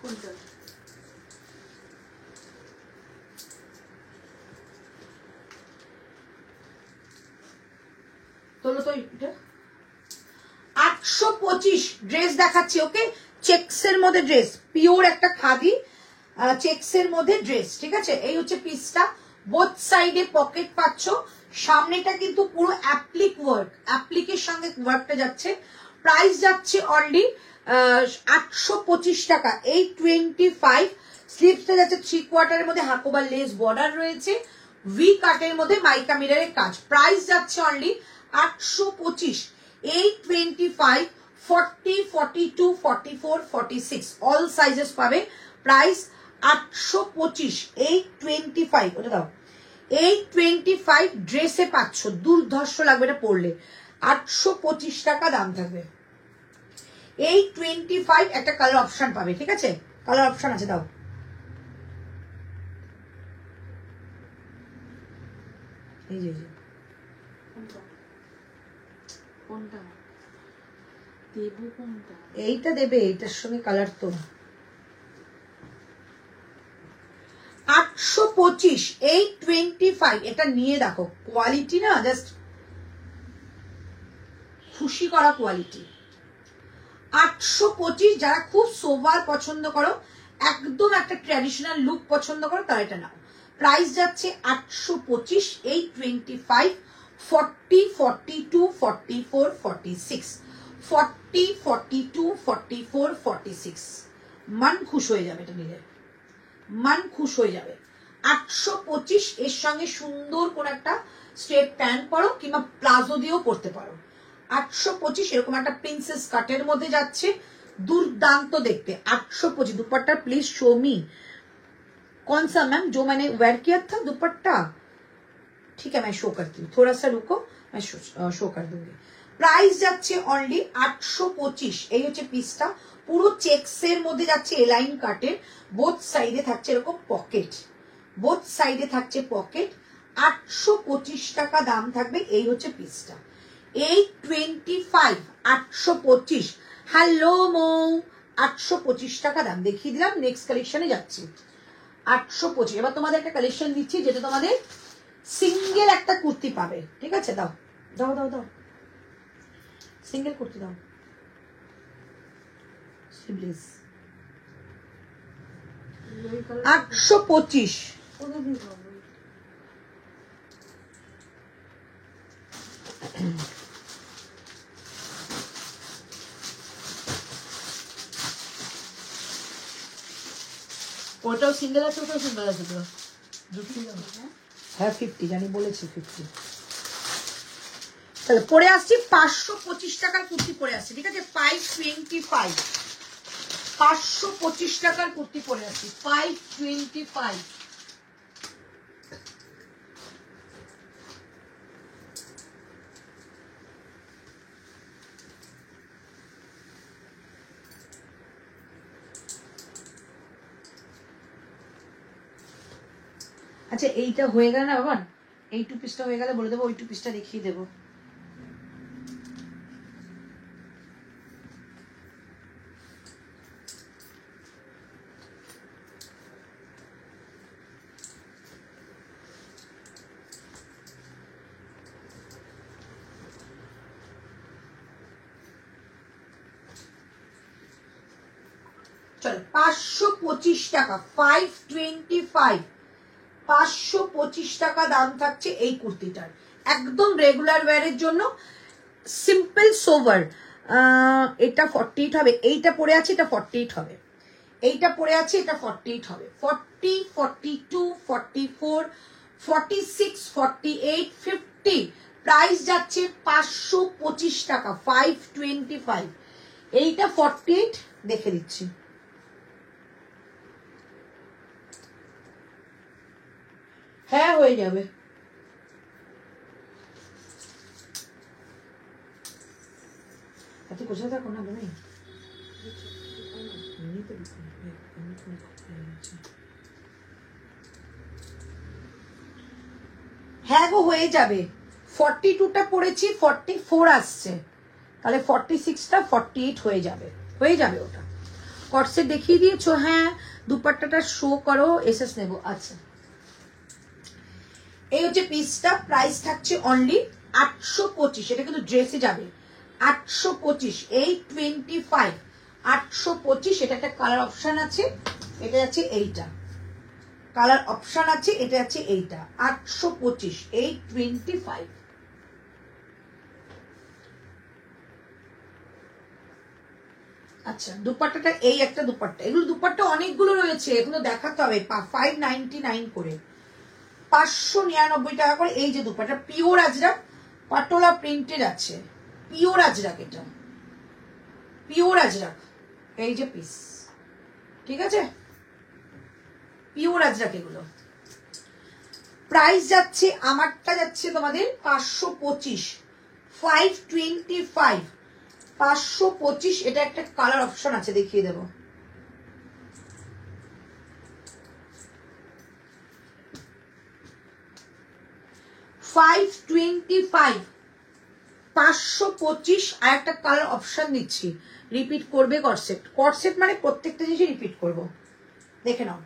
কোনটা? তোলো তো এটা। 825 ড্রেস দেখাচ্ছি। ওকে, চেকসের মধ্যে ড্রেস, পিওর একটা খাদি চেকসের মধ্যে ড্রেস, ঠিক আছে? এই হচ্ছে পিসটা। বোথ সাইডে পকেট পাচ্ছ, সামনেটা কিন্তু পুরো অ্যাপ্লিক ওয়ার্ক, অ্যাপ্লিকের সঙ্গে ওয়ার্কটা যাচ্ছে। প্রাইস যাচ্ছে অনলি 825 টাকা, 825। স্লিভসটা যাচ্ছে 3/4 মধ্যে হাকোবার লেস বর্ডার রয়েছে, ভি কাটের মধ্যে মাইকা মিররের কাজ। প্রাইস যাচ্ছে অনলি 825, 825, 40, 42, 44, 46 অল সাইজেস পাবে। প্রাইস 825, 825। ওটা দাও, 825 ড্রেসে পাচ্ছ, দুর্ধর্ষ লাগবে এটা পরলে। 825 টাকা দাম থাকবে। 825 একটা কালার অপশন পাবে, ঠিক আছে? কালার অপশন আছে, দাও। এই যে কোনটা দেবো? কোনটা? এইটা দেবে, এইটার সঙ্গে কালার তো। 825, 825 এটা নিয়ে দেখো, কোয়ালিটি না জাস্ট খুশি করা কোয়ালিটি। 825, যারা খুব সোবার পছন্দ করো, একদম একটা ট্র্যাডিশনাল লুক পছন্দ করো, তারা এটা নাও। প্রাইস যাচ্ছে 825, 825, 40, 42, 44, 46, 40, 42, 44, 46। মান খুশ হয়ে যাবে এটা নিলে, মান খুশ হয়ে যাবে। 825, এর সঙ্গে সুন্দর কোন একটা স্ট্রেট প্যান্ট পরো কিংবা প্লাজো দিয়েও পরতে পারো। 825 এরকম একটা প্রিন্সেস কাটের মধ্যে যাচ্ছে, दुर्दांत देखते। 825 दुपट्टा प्लीज शो मी कौन सा मैम जो मैंने वेयर किया था दुपट्टा। ठीक है मैं शो करती हूँ, थोड़ा सा रुको मैं शो कर दूंगी। प्राइस যাচ্ছে অনলি 825। এই হচ্ছে পিসটা, পুরো চেকসের মধ্যে যাচ্ছে এলাইন কাটের, বোথ সাইডে থাকছে এরকম পকেট, বোথ সাইডে থাকছে পকেট। 825 টাকা দাম থাকবে। এই হচ্ছে পিসটা 825, 825। হ্যালো মো, 825 টাকা দাম দেখিয়ে দিলাম। নেক্সট কালেকশনে যাচ্ছি 825। এবার তোমাদের একটা কালেকশন দিচ্ছি যেটা তোমাদের সিঙ্গেল একটা কুর্তি পাবে। ঠিক আছে, দাও দাও দাও দাও, সিঙ্গেল কুর্তি দাও প্লিজ। 825 ওটাও সিঙ্গেল আছে, ওটাও সিঙ্গেল আছে তো হ্যাঁ 50 জানি বলেছি 50। তাহলে পরে আসছি 525 টাকার কুর্তি পরে আসছি। ঠিক আছে, 525, 525 টাকার কুর্তি পরে আসছি 525। আচ্ছা এইটা হয়ে গেল না বাবা, এই টু পিসটা হয়ে গেলে বলে দেবো, ওই টু পিসটা দেখিয়ে দেবো। চলো 525 টাকা, 525, 525 টাকা দাম থাকছে এই কুর্তিটার। একদম রেগুলার ওয়্যারের জন্য, সিম্পল সোভার। এটা 48 হবে, এইটা পরে আছে এটা 48 হবে, এইটা পরে আছে এটা 48 হবে। 40, 42, 44, 46, 48, 50। প্রাইস যাচ্ছে 525 টাকা, 525। এইটা 48 দেখে দিচ্ছি। হ্যাঁ হয়ে যাবে। কোথায় থাকো না তুমি, হ্যাঁ গো হয়ে যাবে। 42টা পড়েছি, 44 আসছে, তাহলে 46টা 48 হয়ে যাবে, হয়ে যাবে। ওটা কটসেট দেখিয়ে দিয়েছো? হ্যাঁ দুপাট্টাটা শো করো, এসএস নেব। আচ্ছা এই হচ্ছে পিসটা, প্রাইস থাকছে অনলি 825। এটা কিন্তু ড্রেসে যাবে 825, 825, 825। এটা একটা কালার অপশন আছে, এটা যাচ্ছে এইটা, কালার অপশন আছে, এটা যাচ্ছে এইটা 825, 825। আচ্ছা দুপাট্টাটা এই একটা দুপাট্টা, এগুলো দুপাট্টা অনেকগুলো রয়েছে, এগুলো দেখাতে হবে। 599 করে, 599 টাকা করে। এই যে দুপাট্টা পিওর আজরাক, পাটোলা প্রিন্টেড আছে, পিওর আজরাক, এটা পিওর আজরাক। এই যে পিস, ঠিক আছে, পিওর আজরাক এগুলো। প্রাইস যাচ্ছে, আমারটা যাচ্ছে তোমাদের 525, 525, 525। এটা একটা কালার অপশন আছে, দেখিয়ে দেবো। $525, 525। আর একটা কালার অপশন দিচ্ছি, রিপিট করবে কটসেট, কটসেট মানে প্রত্যেকটা জিনিস রিপিট করব, দেখে নাও।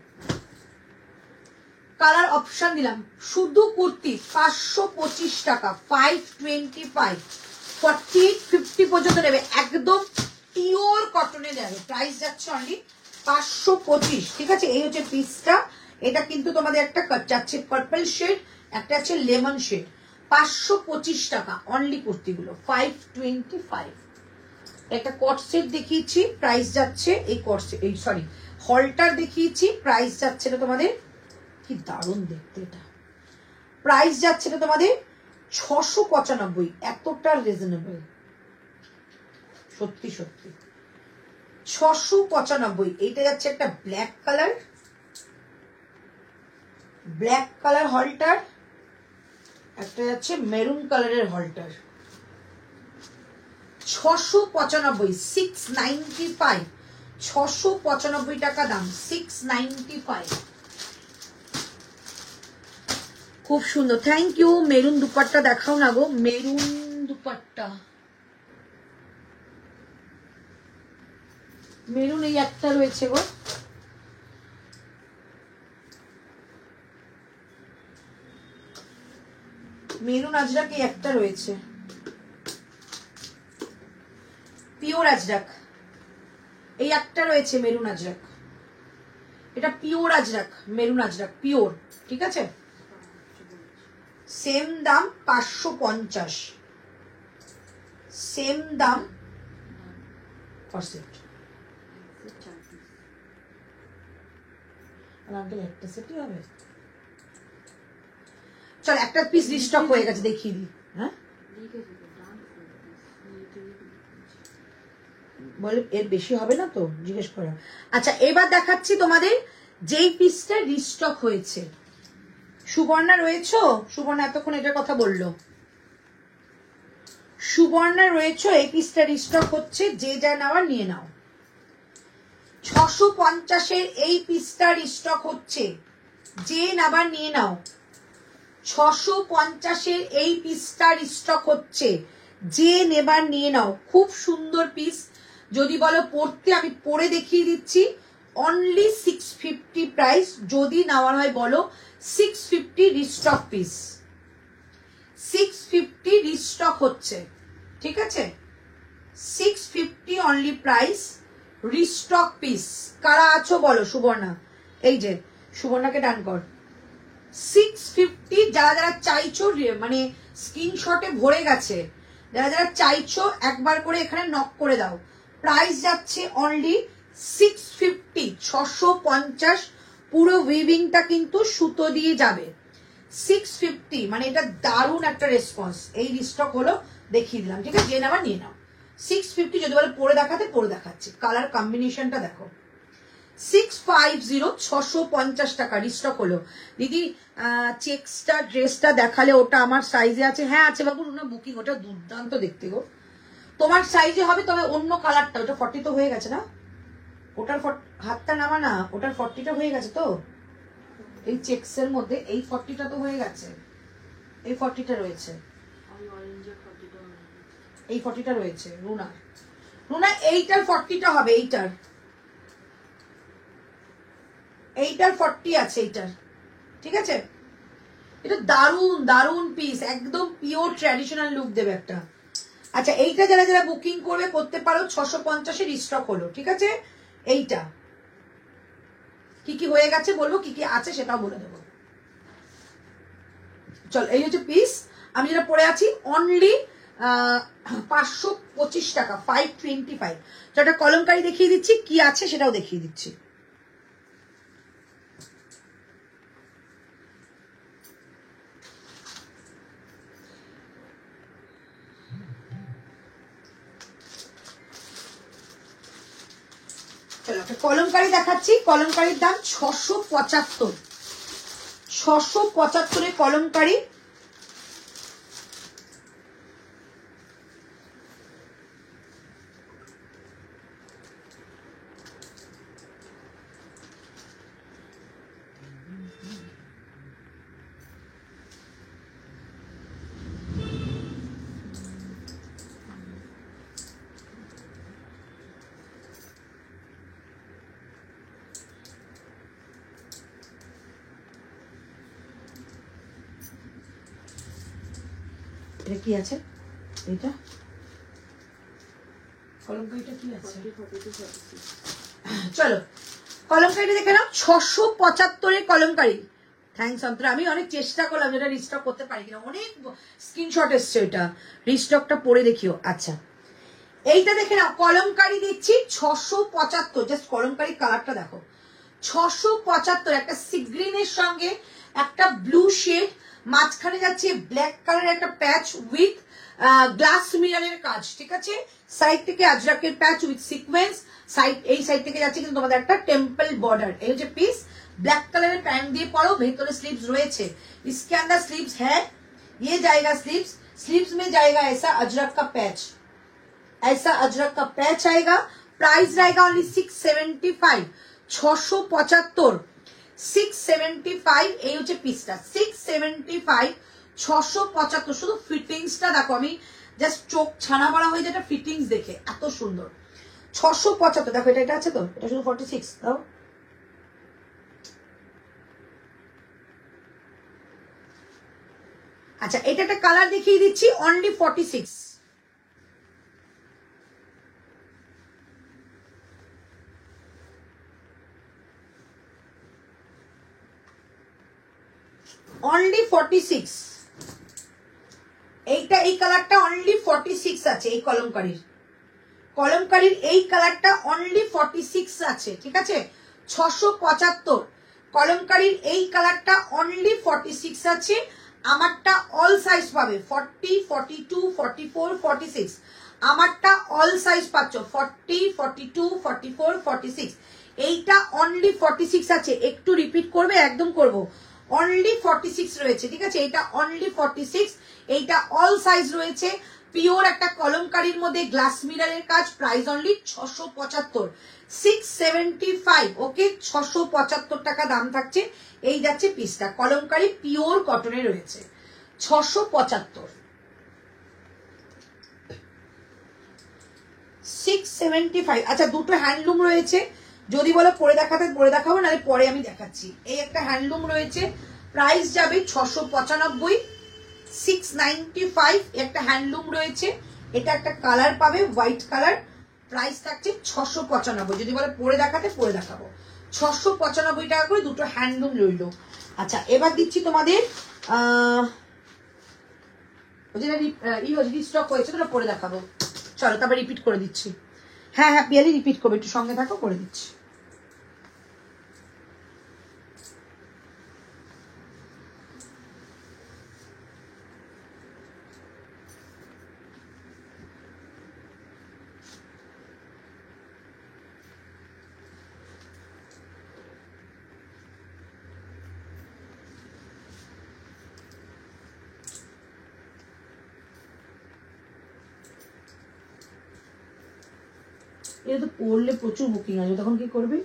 কালার অপশন দিলাম, শুধু কুর্তি 525 টাকা, 525, 40, 50 পর্যন্ত নেবে, একদম পিওর কটনে দেবে। প্রাইস যাচ্ছে অনলি 525। ঠিক আছে, এই হচ্ছে পিসটা, এটা কিন্তু তোমাদের একটা যাচ্ছে পার্পল শেড, একটা আছে লেমন শেড। 525 টাকা অনলি কুর্তিগুলো, 525। একটা কট সেট দেখিয়েছি, প্রাইস যাচ্ছে এই কট সেট, এই সরি হলটার দেখিয়েছি, প্রাইস যাচ্ছে না তোমাদের, কি দারুণ দেখতে এটা, প্রাইস যাচ্ছে না তোমাদের 695, এতটা রিজনেবল, সত্যি সত্যি 695। এইটা যাচ্ছে একটা ব্ল্যাক কালার, ব্ল্যাক কালার হলটার, একটা যাচ্ছে মেরুন কালারের হলটার, 695, 695, 695 টাকা দাম, 695। খুব সুন্দর, থ্যাংক ইউ। মেরুন দুপাট্টা দেখাও না গো, মেরুন দুপাট্টা, মেরুন এই একটা রয়েছে গো, মেরুন আজরাক এই একটা রয়েছে, পিওর আজরাক এই একটা রয়েছে, মেরুন আজরাক, এটা pure Ajrak, maroon Ajrak pure, ঠিক আছে। সেম দাম 550, সেম দাম একটা সেটই হবে। চল একটা পিস রিস্টক হয়ে গেছে, দেখিয়ে দিই। হ্যাঁ বলে এর বেশি হবে না তো, জিজ্ঞেস করা। আচ্ছা এবার দেখাচ্ছি তোমাদের যেই পিসটা রিস্টক হয়েছে। সুবর্ণা রয়েছো? সুবর্ণা এতক্ষণ এটার কথা বললো। সুবর্ণা রয়েছো? এই পিসটা রিস্টক হচ্ছে, যে যা নেওয়ার নিয়ে নাও। 650-এর এই পিসটা রিস্টক হচ্ছে, যে নেবার নিয়ে নাও। 650-এর এই পিসটা রিস্টক হচ্ছে, যে নেবার নিয়ে নাও। খুব সুন্দর পিস, যদি বলো পড়তে আমি পরে দেখিয়ে দিচ্ছি। অনলি 650 প্রাইস, যদি নেওয়ার হয় বলো। 650 রিস্টক পিস, 650 রিস্টক হচ্ছে, ঠিক আছে। 650 অনলি প্রাইস, রিস্টক পিস। কারা আছো বলো? সুবর্ণা, এই যে সুবর্ণাকে ডান কর। 650 যারা যারা চাইছো, মানে স্ক্রিনশটে ভরে গেছে, যারা যারা চাইছো একবার করে এখানে নক করে দাও। প্রাইস যাচ্ছে অনলি 650, 650। পুরো উইভিংটা কিন্তু সুতো দিয়ে যাবে। 650 মানে এটা দারুণ একটা রেসপন্স। এই রিস্টক হলো, দেখিয়ে দিলাম, ঠিক আছে। যে নেওয়ার নিয়ে নাও। 650 যদি বলে পরে দেখাতে, পরে দেখাচ্ছি। কালার কম্বিনেশনটা দেখো। 650, 650 টাকা রিস্টক হলো। দিদি চেক্সটা ড্রেসটা দেখালে, ওটা আমার সাইজে আছে? হ্যাঁ আছে বাবু, না বুকিং, ওটা দুর্দান্ত দেখতে গো। তোমার সাইজে হবে, তবে অন্য কালারটা। ওটা 40 তো হয়ে গেছে না? ওটার হাতটা নামা না, ওটার 40টা হয়ে গেছে তো। এই চেক্সের মধ্যে এই 40টা তো হয়ে গেছে, এই 40টা রয়েছে, এই 40টা রয়েছে। রুনা, রুনা এইটার 40টা হবে, এইটার 40 আছে, এইটার, ঠিক আছে। এটা দারুন দারুন পিস, একদম পিওর ট্র্যাডিশনাল লুক দেবে একটা। আচ্ছা এইটা যারা যারা বুকিং করবে করতে পারো। 650-এর স্টক হলো, ঠিক আছে। এইটা কি কি হয়ে গেছে বলবো, কি কি আছে সেটাও বলে দেবো। চল, এই হচ্ছে পিস। আমি যেটা পরে আছি অনলি 525 টাকা, 525। একটা কলমকারি দেখিয়ে দিচ্ছি, কি আছে সেটাও দেখিয়ে দিচ্ছি। কলমকারি দেখাচ্ছি। কলমকারির দাম 675, 675-এর কলমকারি। কি আছে এটা? কলমকারিটা কি আছে? চলো কলমকারিটা দেখে নাও, 675 কলমকারি। থ্যাংকস অন্তরা, আমি অনেক চেষ্টা করলাম যেটা রিস্টক করতে পারি কিনা, অনেক স্ক্রিনশট এসছে ওইটা, রিস্টকটা পরে দেখিও। আচ্ছা এইটা দেখে নাও, কলমকারি দিচ্ছি 675, জাস্ট কলমকারি কালারটা দেখো, 675, একটা সি গ্রিনের সঙ্গে একটা ব্লু শেড, মাঝখানে যাচ্ছে ব্ল্যাক কালারের একটা প্যাচ উইথ গ্লাস মিররের কাজ, ঠিক আছে, সাইড থেকে আজরাকের প্যাচ উইথ সিকোয়েন্স, সাইড এই সাইড থেকে যাচ্ছে কিন্তু তোমাদের একটা টেম্পল বর্ডার। এই যে পিস ब्लैक कलर पैंट दिए पड़ो, भेतरे स्लीव्स रहे, इसके अंदर स्लीव्स है, ये जाएगा स्लीव्स, स्लीव्स में जाएगा ऐसा अजरक का पैच, ऐसा अजरक का पैच आएगा। प्राइस रहेगा ओनली 675, 675, 675। এই হচ্ছে পিসটা 675, 675। শুধু ফিটিংসটা দেখো, আমি জাস্ট চোখ ছানা পড়া হয়ে যেটা ফিটিংস দেখে এত সুন্দর। 675 দেখো, এটা আছে তো, এটা শুধু 46 দাও। আচ্ছা এটা একটা কালার দেখিয়ে দিচ্ছি, অনলি 46, অনলি 46। এইটা এই কালারটা অনলি 46 আছে, এই কলমকারীর, কলমকারীর এই কালারটা অনলি 46 আছে, ঠিক আছে। 675 কলমকারীর এই কালারটা অনলি 46 আছে। আমারটা অল সাইজ পাবে, 40, 42, 44, 46। আমারটা অল সাইজ পাচ্ছ, 40, 42, 44, 46। এইটা অনলি 46 আছে। একটু রিপিট করবে, একদম করব, অনলি 46 রয়েছে, ঠিক আছে। এইটা অনলি 46, এইটা অল সাইজ রয়েছে। পিওর একটা কলমকারীর মধ্যে গ্লাস মিররের কাজ, প্রাইস অনলি 675, 675, ওকে, 675 টাকা দাম থাকছে। এই যাচ্ছে পিসটা, কলমকারী পিওর কটনে রয়েছে, 675, 675। আচ্ছা দুটো হ্যান্ডলুম রয়েছে, যদি বলো পরে দেখাতে পরে দেখাবো, নাহলে পরে আমি দেখাচ্ছি। এই একটা হ্যান্ডলুম রয়েছে, প্রাইস যাবে 695, 695। একটা হ্যান্ডলুম রয়েছে, এটা একটা কালার পাবে হোয়াইট কালার, প্রাইস থাকছে 695। যদি বলে পরে দেখাতে পরে দেখাবো, 695 টাকা করে দুটো হ্যান্ডলুম রইল। আচ্ছা এবার দিচ্ছি তোমাদের যেটা রিস্টক হয়েছে তোটা পরে দেখাবো, চলো তারপর রিপিট করে দিচ্ছি। হ্যাঁ হ্যাঁ পিয়ালি রিপিট করবে, একটু সঙ্গে থাকো, করে দিচ্ছি। এটা তো পড়লে প্রচুর বুকিং আছে, তখন কি করবে?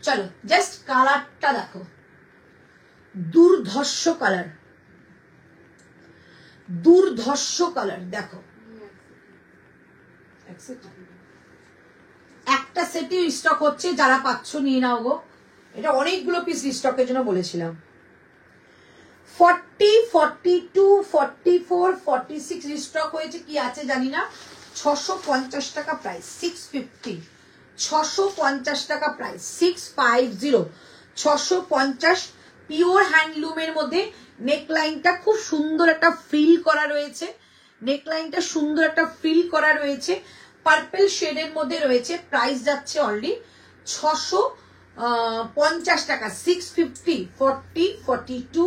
চলো জাস্ট কালারটা দেখো, দুর্ধর্ষ কালার, দুর্ধর্ষ কালার দেখো। একটা সেটই স্টক হচ্ছে, যারা পাচ্ছ নিয়ে নাও গো, এটা অনেকগুলো পিস স্টকের জন্য বলেছিলাম। 40, 42, 44, 46 স্টক হয়েছে, কি আছে জানি না। 650 টাকা প্রাইস, 650, 650 টাকা প্রাইস, 650, 650। পিওর হ্যান্ডলুমের মধ্যে নেকলাইনটা খুব সুন্দর একটা ফিল করা রয়েছে, নেকলাইনটা সুন্দর একটা ফিল করা রয়েছে, পার্পল শেডের মধ্যে রয়েছে। প্রাইস যাচ্ছে অনলি 650 টাকা, 650, 40, 42,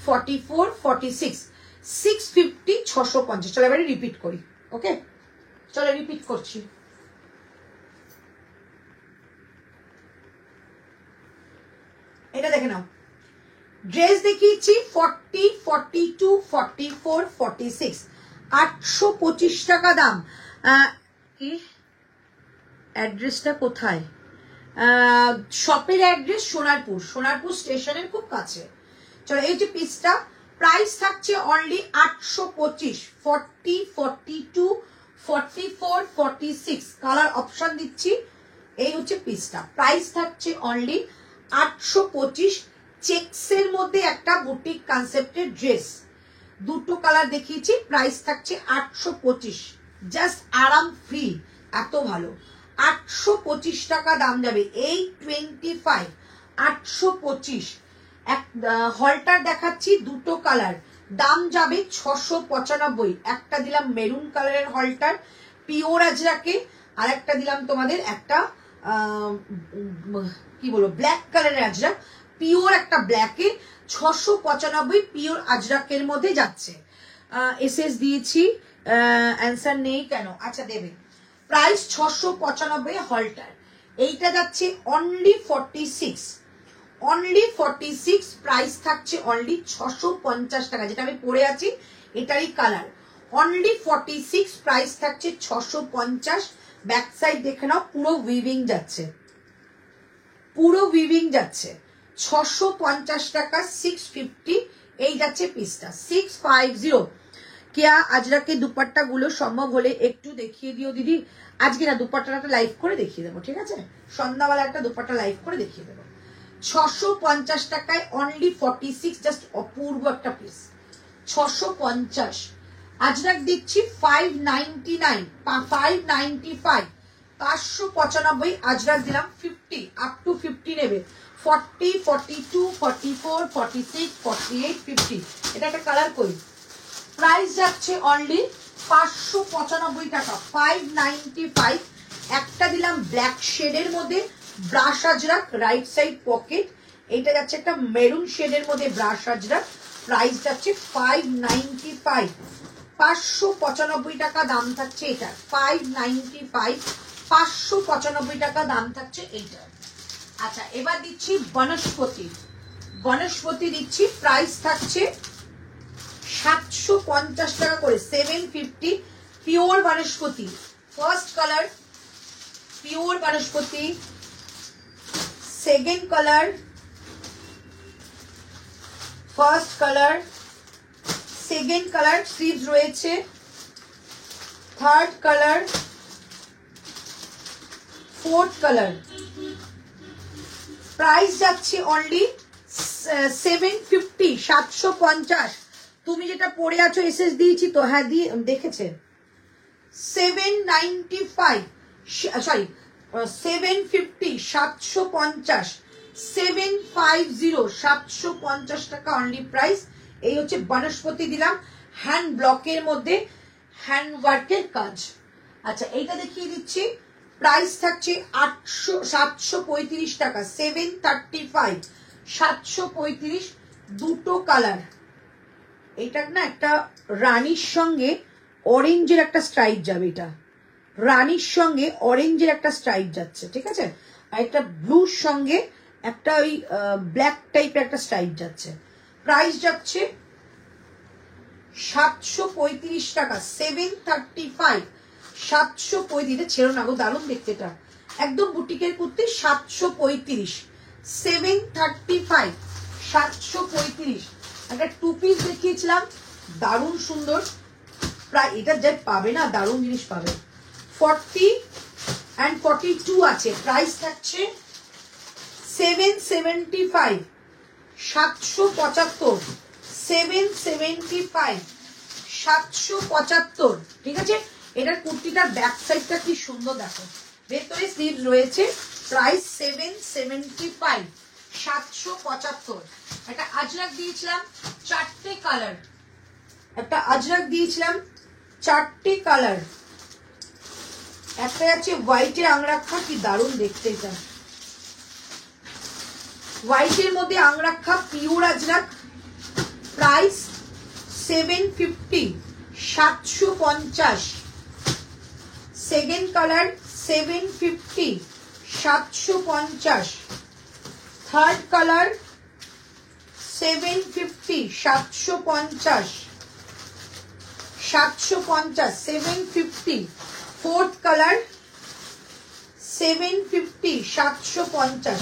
44, 46, 650, 650। চলো এবারে রিপিট করি, ওকে, চলো রিপিট করছি। এটা দেখে নাও, ড্রেস দেখিয়েছি 40, 42, 44, 46, 825 টাকা দাম। কি অ্যাড্রেসটা কোথায়? শপের অ্যাড্রেস সোনারপুর, সোনারপুর স্টেশনের খুব কাছে। চলো এই যে পিসটা প্রাইস থাকছে অনলি 825, 40, 42, 44, 46 কালার অপশন দিচ্ছি। এই হচ্ছে পিসটা, প্রাইস থাকছে অনলি 825। চেকসের মধ্যে একটা বুটিক কনসেপ্টের ড্রেস, দুটো কালার দেখিয়েছি, প্রাইস থাকছে 825, জাস্ট আরাম ফ্রি, এত ভালো। 825 টাকা দাম যাবে, 825, 825। এক হলটার দেখাচ্ছি, দুটো কালার, দাম যাবে 695। একটা দিলাম মেরুন কালারের হলটার পিওর আজরাকে, আর একটা দিলাম তোমাদের একটা কি বলবো ব্ল্যাক কালারের আজরাক, পিওর একটা ব্ল্যাকে 695 পিওর আজরাকের মধ্যে যাচ্ছে। এসএস দিয়েছি, অ্যান্সার নেই কেন? আচ্ছা দেবে। প্রাইস 695 হলটার, এইটা যাচ্ছে অনলি 46, অনলি 46। প্রাইস থাকছে অনলি 650 টাকা, যেটা আমি পরে আছি এটারই কালার, অনলি 46, প্রাইস থাকছে 650। ব্যাক সাইড দেখে নাও, পুরো উইভিং যাচ্ছে, পুরো উইভিং যাচ্ছে। 650 টাকা, 650 এই যাচ্ছে পিসটা, 650। কেয়া আজরাকে দুপাট্টা গুলো সম্ভব হলে একটু দেখিয়ে দিও দিদি। আজকে না, দুপাট্টাটা লাইভ করে দেখিয়ে দেবো, ঠিক আছে? সন্ধ্যাবেলা একটা দুপাট্টা লাইভ করে দেখিয়ে দেবো। 650 টাকায় অনলি 46, জাস্ট অপূর্ব একটা পিস। 650 আজরাক দিচ্ছি 599, 595, 595 আজরাক দিলাম 50, আপ টু 50 নেবে। 40, 42, 44, 46, 48, 50। এটা একটা কালার করি, প্রাইস যাচ্ছে অনলি 595 টাকা, 595। একটা দিলাম ব্ল্যাক শেডের মধ্যে brush Ajrak, right side pocket, এটা যাচ্ছে একটা মেরুন শেডের মধ্যে ব্রাশ আজরাক, প্রাইস যাচ্ছে 595, 595 টাকা দাম থাকছে এটা, 595, 595 টাকা দাম থাকছে এইটা। আচ্ছা এবার দিচ্ছি বনস্পতি, বনস্পতি দিচ্ছি, প্রাইস থাকছে 750 টাকা করে, 750 পিওর বনস্পতি। ফার্স্ট কালার পিওর বনস্পতি, second colour, first colour, second colour sleeves রয়েছে, third colour, fourth colour. Price যাচ্ছে অনলি 750, 750। তুমি যেটা পরে আছো এসএস দিয়েছি তো, হ্যাঁ দিয়ে দেখেছে। 795, সরি 750, 750, 750, 750 টাকা অনলি প্রাইস। এই হচ্ছে বনস্পতি দিলাম, হ্যান্ড ব্লকের মধ্যে হ্যান্ড ওয়ার্কের কাজ। আচ্ছা এইটা দেখিয়ে দিচ্ছি, প্রাইস থাকছে 735 টাকা, 735, 735, দুটো কালার। এটা না একটা রানীর সঙ্গে অরেঞ্জের একটা স্ট্রাইপ যাবে, এটা রানীর সঙ্গে অরেঞ্জের একটা স্ট্রাইপ যাচ্ছে, ঠিক আছে? আর একটা ব্লুর সঙ্গে একটা ওই ব্ল্যাক টাইপের একটা স্ট্রাইপ যাচ্ছে। প্রাইস যাচ্ছে 735 টাকা, 735, 735। ছেড়ো না গো, দারুণ দেখতে, এটা একদম বুটিকের কুর্তি। 735, 735, 735। একটা টু পিস দেখিয়েছিলাম, দারুণ সুন্দর, প্রায় এটা যা পাবে না দারুণ জিনিস পাবে। 40 and 42 আছে, প্রাইস থাকছে 775, 775, 775, 775, ঠিক আছে? এটার কুর্তিটার ব্যাক সাইডটা কি সুন্দর দেখো, ভেতরে স্লিভস রয়েছে, প্রাইস 775, 775। একটা আজরাক দিয়েছিলাম 4টে কালার, একটা আজরাক দিয়েছিলাম 4টে কালার। একটা আছে হোয়াইটের আংরাক্ষা, কি দারুণ দেখতে, এটা হোয়াইটের মধ্যে angrakha pure Ajrak, price 750, 750। Second colour 750, 750। Third colour 750, 750, 750, 750। Fourth colour 750, 750।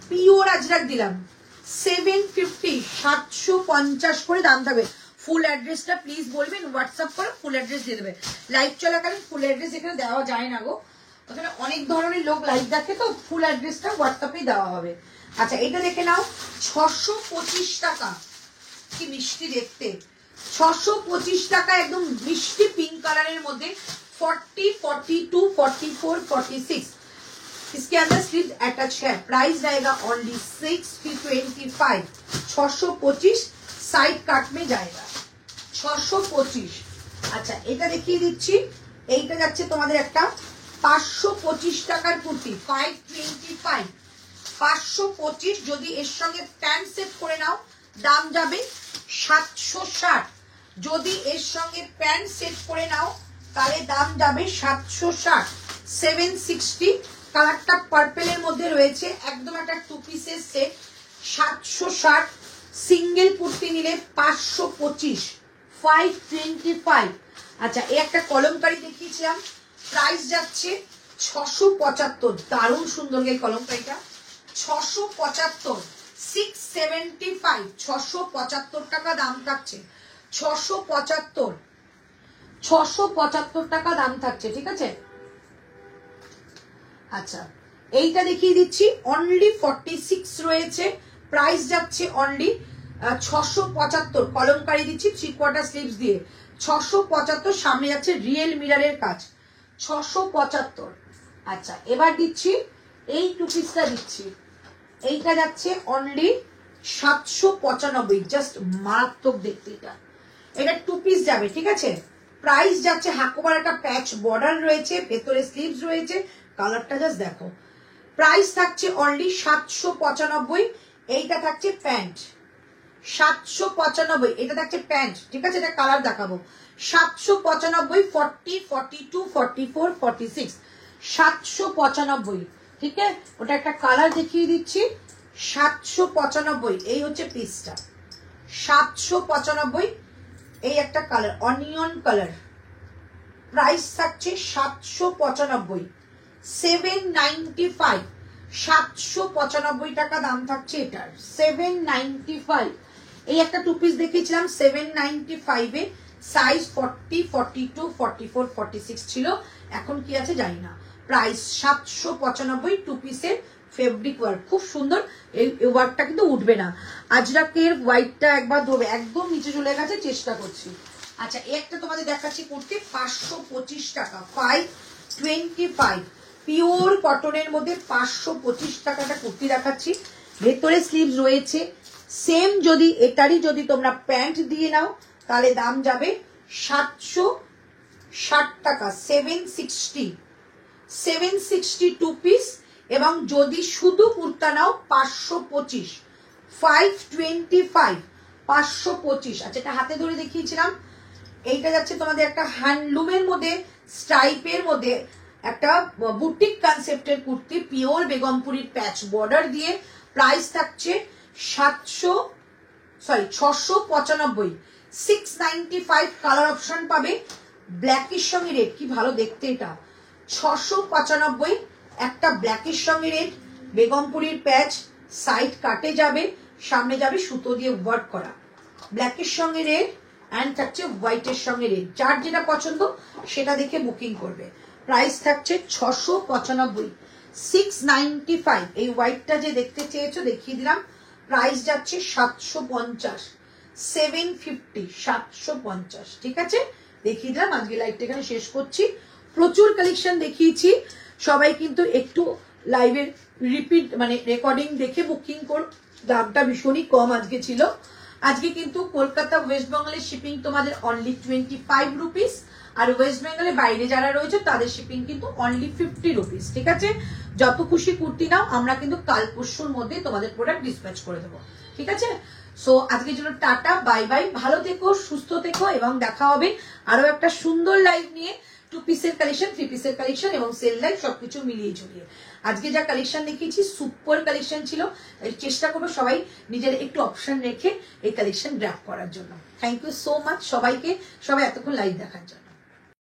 Pure Ajrak দিলাম 750, 750 করে দাম থাকবে। ফুল অ্যাড্রেসটা প্লিজ বলবেন, হোয়াটসঅ্যাপ করে ফুল অ্যাড্রেস দিয়ে দেবে। লাইভ চলাকালীন ফুল অ্যাড্রেস এখানে দেওয়া যায় না গো, ওখানে অনেক ধরনের লোক লাইভ দেখে, তো ফুল অ্যাড্রেসটা হোয়াটসঅ্যাপেই দেওয়া হবে। আচ্ছা এটা দেখে নাও, 625 টাকা, কি মিষ্টি দেখতে, 625 টাকা, একদম মিষ্টি পিঙ্ক কালারের মধ্যে 40, 42, 44, 46 इसके अंदर स्लीव अटैच है। प्राइस रहेगा ओनली 625, 625 साइड काट में जाएगा 625। আচ্ছা এটা দেখিয়ে দিচ্ছি, এইটা যাচ্ছে তোমাদের একটা 525 টাকার কুর্তি, 525, 525। যদি এর সঙ্গে প্যান্ট সেট করে নাও দাম যাবে 760, যদি এর সঙ্গে প্যান্ট সেট করে নাও তাহলে দাম যাবে 760, 760। কালারটা পার্পেলের মধ্যে রয়েছে, একদম একটা টু পিসের সেট, 760। সিঙ্গেল কুর্তি নিলে 525, 525। আচ্ছা এই একটা কলমকারি দেখিয়েছিলাম, প্রাইস যাচ্ছে 675, দারুণ সুন্দর এই কলমকারিটা, 675, 675, 675 টাকা দাম থাকছে, 675, 675 টাকা দাম থাকছে, ঠিক আছে। আচ্ছা এইটা দেখিয়ে দিচ্ছি, অনলি 46 রয়েছে, প্রাইস যাচ্ছে অনলি 675, কলমকারি দিচ্ছি 3/4 স্লিভস দিয়ে, 675। সামনে যাচ্ছে রিয়েল মিররের কাজ, 675। আচ্ছা এবার দিচ্ছি এই টু পিসটা দিচ্ছি, এইটা যাচ্ছে অনলি 795, জাস্ট মারাত্মক দেখতে এটা, এটা টু পিস যাবে, ঠিক আছে। প্রাইস যাচ্ছে, হাকোবার একটা প্যাচ বর্ডার রয়েছে, ভেতরে স্লিভস রয়েছে, কালারটা জাস্ট দেখো। প্রাইস থাকছে অনলি 795, এইটা থাকছে প্যান্ট, 795, এটা থাকছে প্যান্ট, ঠিক আছে। এটা কালার দেখাবো, 795, 40, 42, 44, 46, 795, ঠিক আছে। ওটা একটা কালার দেখিয়ে দিচ্ছি, 795, এই হচ্ছে পিসটা, 795, এই একটা কালার অনিয়ন কালার, প্রাইস থাকছে 795, 795, 795 টাকা দাম থাকছে এটার, 795। এই একটা টু পিস দেখিয়েছিলাম 795 এ, সাইজ 40, 42, 44, 46 ছিল, এখন কি আছে জানি না। প্রাইস 795, টু পিসের ফেব্রিক ওয়ার্ক, খুব সুন্দর, এই ওয়ার্কটা কিন্তু উঠবে না। আজরাকের হোয়াইটটা একবার ধরবে, একদম নিচে চলে গেছে, চেষ্টা করছি। আচ্ছা একটা তোমাদের দেখাচ্ছি কুর্তি, 525 টাকা, 525, পিওর কটনের মধ্যে 525 টাকাটা কুর্তি দেখাচ্ছি, ভেতরে স্লিভস রয়েছে সেম। যদি এটারই যদি তোমরা প্যান্ট দিয়ে নাও তাহলে দাম যাবে 760 টাকা, 760, 760 টু পিস। এবং যদি শুধু কুর্তা নাও 525, 525, 525। আচ্ছা এটা হাতে ধরে দেখিয়েছিলাম, এইটা যাচ্ছে তোমাদের একটা হ্যান্ডলুমের মধ্যে, স্ট্রাইপের মধ্যে একটা বুটিক কনসেপ্টের কুর্তি, পিওর বেগমপুরির প্যাচ বর্ডার দিয়ে, প্রাইস থাকছে 695, 695। কালার অপশন পাবে, ব্ল্যাকের সঙ্গে রেড, কি ভালো দেখতে এটা, 695, একটা ব্ল্যাকের সঙ্গে রেড, বেগমপুরির প্যাচ, সাইড কাটে যাবে, সামনে যাবে সুতো দিয়ে ওয়ার্ক করা, ব্ল্যাকের সঙ্গে রেড অ্যান্ড থাকছে হোয়াইটের সঙ্গে রেড, যার যেটা পছন্দ সেটা দেখে বুকিং করবে। প্রাইস থাকছে 695, 695। এই হোয়াইটটা যে দেখতে চেয়েছো দেখিয়ে দিলাম, প্রাইস যাচ্ছে 750, 750, 750, ঠিক আছে। দেখিয়ে দিলাম, আজকে লাইভটা এখানে শেষ করছি। প্রচুর কালেকশন দেখিয়েছি, সবাই কিন্তু একটু লাইভের রিপিট মানে রেকর্ডিং দেখে বুকিং করো, দামটা ভীষণই কম আজকে ছিল। আজকে কিন্তু কলকাতা ওয়েস্ট বেঙ্গলের শিপিং তোমাদের অনলি 25 রুপিস, আর ওয়েস্ট বেঙ্গলের বাইরে যারা রয়েছে তাদের শিপিং কিন্তু অনলি 50 রুপিস, ঠিক আছে। যত খুশি কুর্তি নাও, আমরা কিন্তু কাল পরশুর মধ্যে তোমাদের প্রোডাক্ট ডিসপ্যাচ করে দেবো, ঠিক আছে। সো আজকের জন্য টাটা, বাই বাই, ভালো থেকো, সুস্থ থেকো, এবং দেখা হবে আরো একটা সুন্দর লাইভ নিয়ে, টু পিসের কালেকশন, থ্রি পিসের কালেকশন এবং সেল লাইভ সবকিছু মিলিয়ে ঝুলিয়ে। আজকে যা কালেকশন দেখিয়েছি সুপার কালেকশন ছিল, চেষ্টা করবো সবাই নিজের একটু অপশন রেখে এই কালেকশন গ্র্যাব করার জন্য। থ্যাংক ইউ সো মাচ সবাইকে, সবাই এতক্ষণ লাইভ দেখার জন্য।